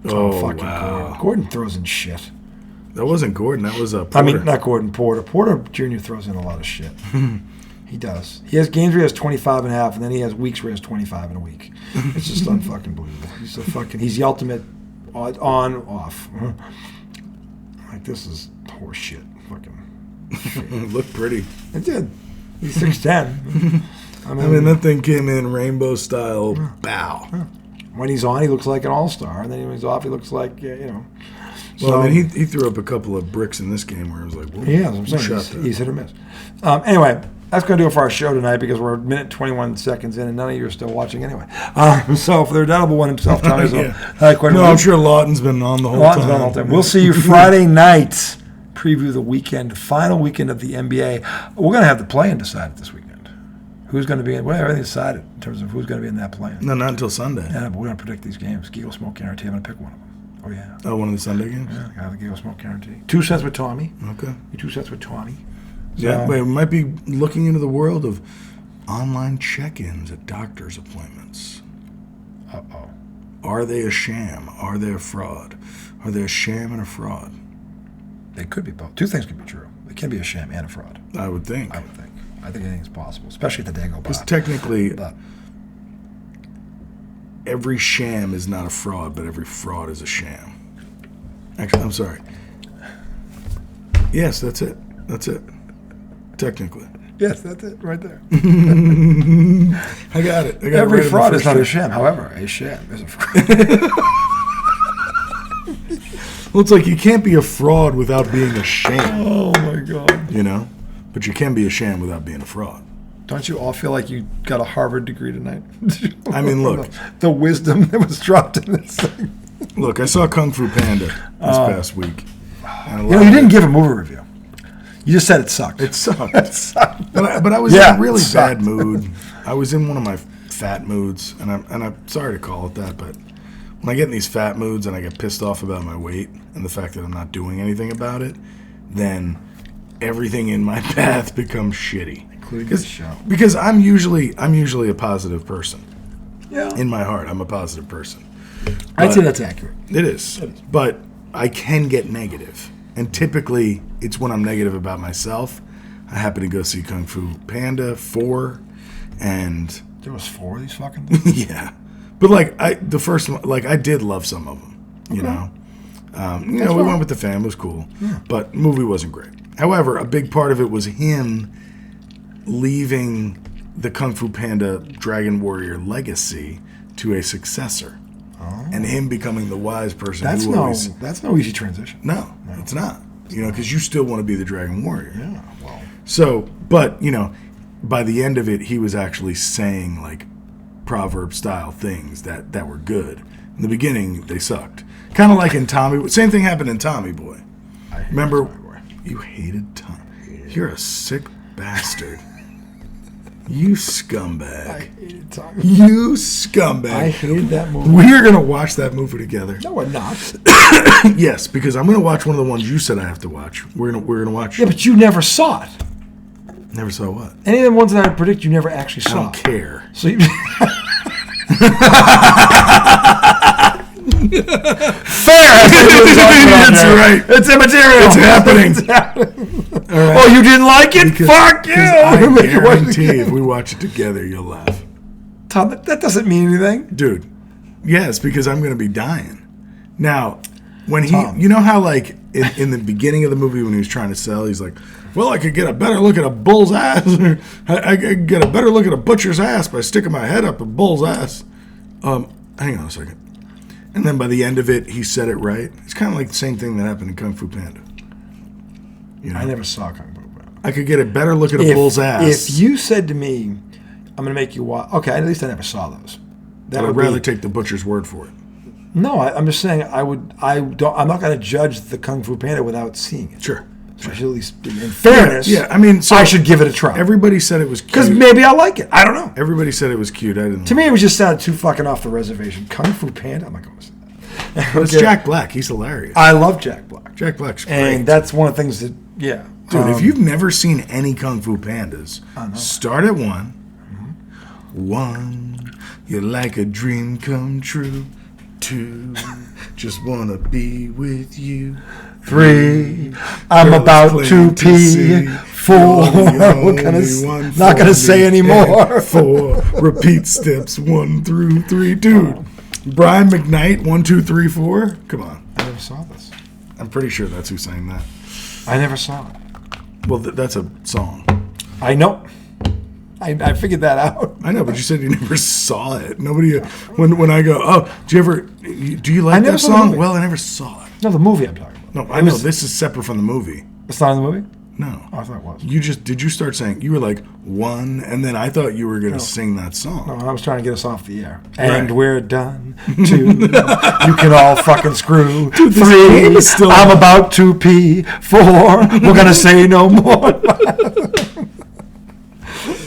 Oh Fucking wow! Gordon. Gordon throws in shit. That wasn't Gordon. That was Porter. I mean, not Gordon, Porter. Porter Jr. throws in a lot of shit. He does. He has games where he has 25 and a half, and then he has weeks where he has 25 in a week. It's just unfucking believable. He's the ultimate on, off. Like, this is horse shit. Fucking Looked pretty. It did. He's 6'10". I mean, that thing came in rainbow style. Bow. When he's on, he looks like an all-star, and then when he's off, he looks like, you know. Well, I mean, he threw up a couple of bricks in this game where I was like, whoa, Yeah, that's what I'm saying. He's hit or miss. Anyway, that's going to do it for our show tonight because we're a minute 21 seconds in, and none of you are still watching anyway. So for the redoubtable one himself, Tommy, no, I'm sure Lawton's been on the whole time. We'll see you Friday night. Preview the weekend, final weekend of the NBA. We're going to have the play-in decided this weekend. Who's going to be in? Well, everything's decided in terms of who's going to be in that play-in. No, not until Sunday. Yeah, but we're going to predict these games. Gigo Smoke Guarantee. I'm going to pick one of them. Oh, yeah. Oh, one of the Sunday games? Yeah, I have the Gigo Smoke Guarantee. 2 cents with Tommy. Okay. 2 cents with Tommy. Yeah, we might be looking into the world of online check-ins at doctor's appointments. Uh-oh. Are they a sham? Are they a fraud? Are they a sham and a fraud? They could be both. 2 things could be true. They can be a sham and a fraud. I would think. I think anything's possible, especially if the day go by. Because technically, But every sham is not a fraud, but every fraud is a sham. Actually, I'm sorry. Yes, that's it. That's it. Technically. yes, that's it right there. I got it. Every fraud is not a sham. However, a sham is a fraud. Well, it's like you can't be a fraud without being a sham, Oh, my God. you know? But you can be a sham without being a fraud. Don't you all feel like you got a Harvard degree tonight? I mean, look. The wisdom that was dropped in this thing. Look, I saw Kung Fu Panda this past week. You didn't give a movie review. You just said it sucked. It sucked. It sucked. But I was in a really bad mood. I was in one of my fat moods, and I'm sorry to call it that, but when I get in these fat moods and I get pissed off about my weight and the fact that I'm not doing anything about it, then everything in my path becomes shitty. Including this show. Because I'm usually a positive person. Yeah. In my heart, I'm a positive person. I'd say that's accurate. It is. But I can get negative. And typically, it's when I'm negative about myself. I happen to go see Kung Fu Panda 4, and There was 4 of these fucking things? yeah. But the first one, I did love some of them, you know. We went with the fam. It was cool. Yeah. But the movie wasn't great. However, a big part of it was him leaving the Kung Fu Panda Dragon Warrior legacy to a successor. Oh. And him becoming the wise person That's no easy transition. No, it's not. Because you still want to be the Dragon Warrior. Yeah, well. So, but, by the end of it, he was actually saying, like, proverb-style things that were good. In the beginning, they sucked. Kind of like in Tommy. Same thing happened in Tommy Boy. Remember, you hated Tommy. You're a sick bastard. You scumbag. I hated Tommy. You scumbag. I hated that movie. We're going to watch that movie together. No, we're not. Yes, because I'm going to watch one of the ones you said I have to watch. We're gonna watch. Yeah, but you never saw it. Never saw what? Any of the ones that I predict you never actually saw. I don't care. So you... Fair. That's right. It's immaterial. It's happening. Right. Oh, you didn't like it? Fuck you. I guarantee if we watch it together, you'll laugh. Tom, that doesn't mean anything. Dude, yes, because I'm going to be dying. Now, when he... Tom. You know how, like, in the beginning of the movie when he was trying to sell, he's like, well, I could get a better look at a bull's ass. I could get a better look at a butcher's ass by sticking my head up a bull's ass. Hang on a second. And then by the end of it, he said it right. It's kind of like the same thing that happened in Kung Fu Panda. I never saw Kung Fu Panda. I could get a better look at a bull's ass. If you said to me, I'm going to make you watch... Okay, at least I never saw those. I'd rather take the butcher's word for it. No, I'm just saying I'm not going to judge the Kung Fu Panda without seeing it. Sure. So I should at least, in fairness, so I should give it a try. Everybody said it was cute. Because maybe I like it. I don't know. Everybody said it was cute. I didn't. To me, it was just sounded too fucking off the reservation. Kung Fu Panda? I'm not going to say that. It's Jack Black. He's hilarious. I love Jack Black. Jack Black's great. And that's one of the things that, yeah. Dude, if you've never seen any Kung Fu Pandas, start at 1. Mm-hmm. 1, you're like a dream come true. 2, just want to be with you. 3, I'm about to pee. 4, not gonna say anymore. 4, repeat steps 1 through 3. Dude, Brian McKnight, 1, 2, 3, 4. Come on. I never saw this. I'm pretty sure that's who sang that. I never saw it. Well, that's a song. I know. I figured that out. I know, but you said you never saw it. Nobody. When I go, oh, do you like that song? Well, I never saw it. No, the movie I'm talking about. No, I know this is separate from the movie. It's not in the movie? No. Oh, I thought it was. Did you start saying, you were like 1, and then I thought you were going to sing that song. No, I was trying to get us off the air. And we're done. 2, you can all fucking screw. 3, I'm about to pee. 4, we're going to say no more.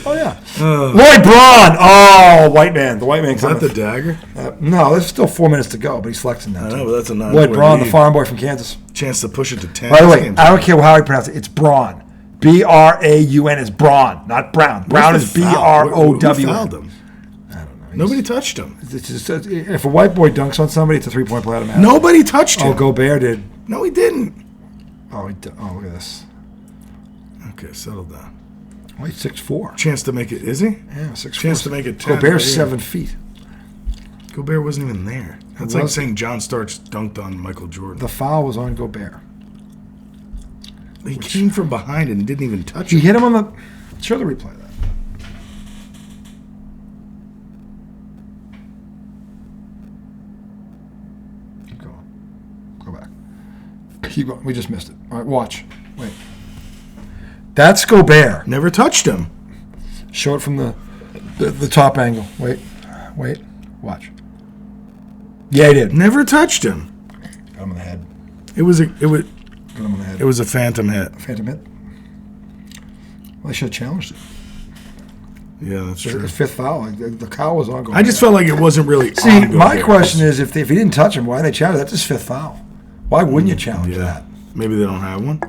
Oh, yeah. Lloyd Braun. Oh, white man. The white man. Is that the dagger? No, there's still 4 minutes to go, but he's flexing now. I know, but that's a 9. Lloyd Braun, the farm boy from Kansas. Chance to push it to 10. By the way, I don't care how you pronounce it. It's Braun. Braun is Braun, not Brown. Brown is Brow. Who fouled him? I don't know. Nobody touched him. If a white boy dunks on somebody, it's a 3-point play automatic. Nobody touched him. Oh, Gobert did. No, he didn't. Oh, look at this. Okay, settle down. Oh, he's 6'4". Chance to make it, is he? Yeah, 6'4". Chance to make it 10. Gobert's 7 feet. Gobert wasn't even there. That's like saying John Starks dunked on Michael Jordan. The foul was on Gobert. He came from behind and didn't even touch him. He hit him on the... Show the replay of that. Keep going. Go back. Keep going. We just missed it. All right, watch. Wait. That's Gobert. Never touched him. Show it from the top angle. Wait. Watch. Yeah, he did. Never touched him. Got him in the head. It was Got him in the head. It was a phantom hit. Phantom hit? Well, they should have challenged it. Yeah, that's true. The 5th foul. The cow was on Gobert. I just felt like it wasn't really. See, my question is, if he didn't touch him, why did they challenge? That's his 5th foul. Why wouldn't you challenge that? Maybe they don't have one.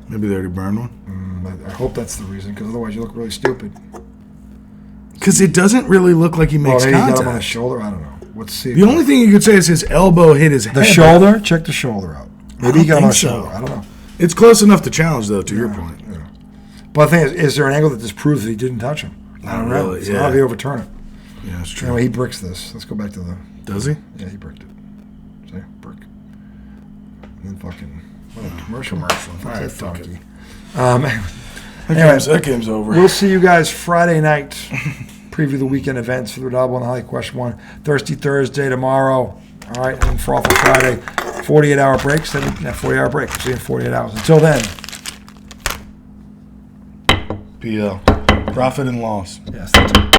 Maybe they already burned one. I hope that's the reason, because otherwise you look really stupid. Because it doesn't really look like he makes contact. He got him on the shoulder. I don't know. Let's see. The only thing you could say is his elbow hit his head. The shoulder? Check the shoulder out. Maybe he got him on the shoulder. I don't know. It's close enough to challenge, though, to your point. Yeah. But the thing is there an angle that disproves that he didn't touch him? I don't know. Really, So how do they overturn it? Yeah, that's true. Anyway, he bricks this. Let's go back to the... Does he? Yeah, he bricked it. See? Brick. And fucking What a commercial. all right, Fuck it. Anyways, That game's over. we'll see you guys Friday night. Preview the weekend events for the double and the Highlight Question 1. Thirsty Thursday tomorrow. All right, and Frothful Friday. 48-hour breaks. Then 40-hour break. We'll see you in 48 hours. Until then. PL. Profit and loss. Yes.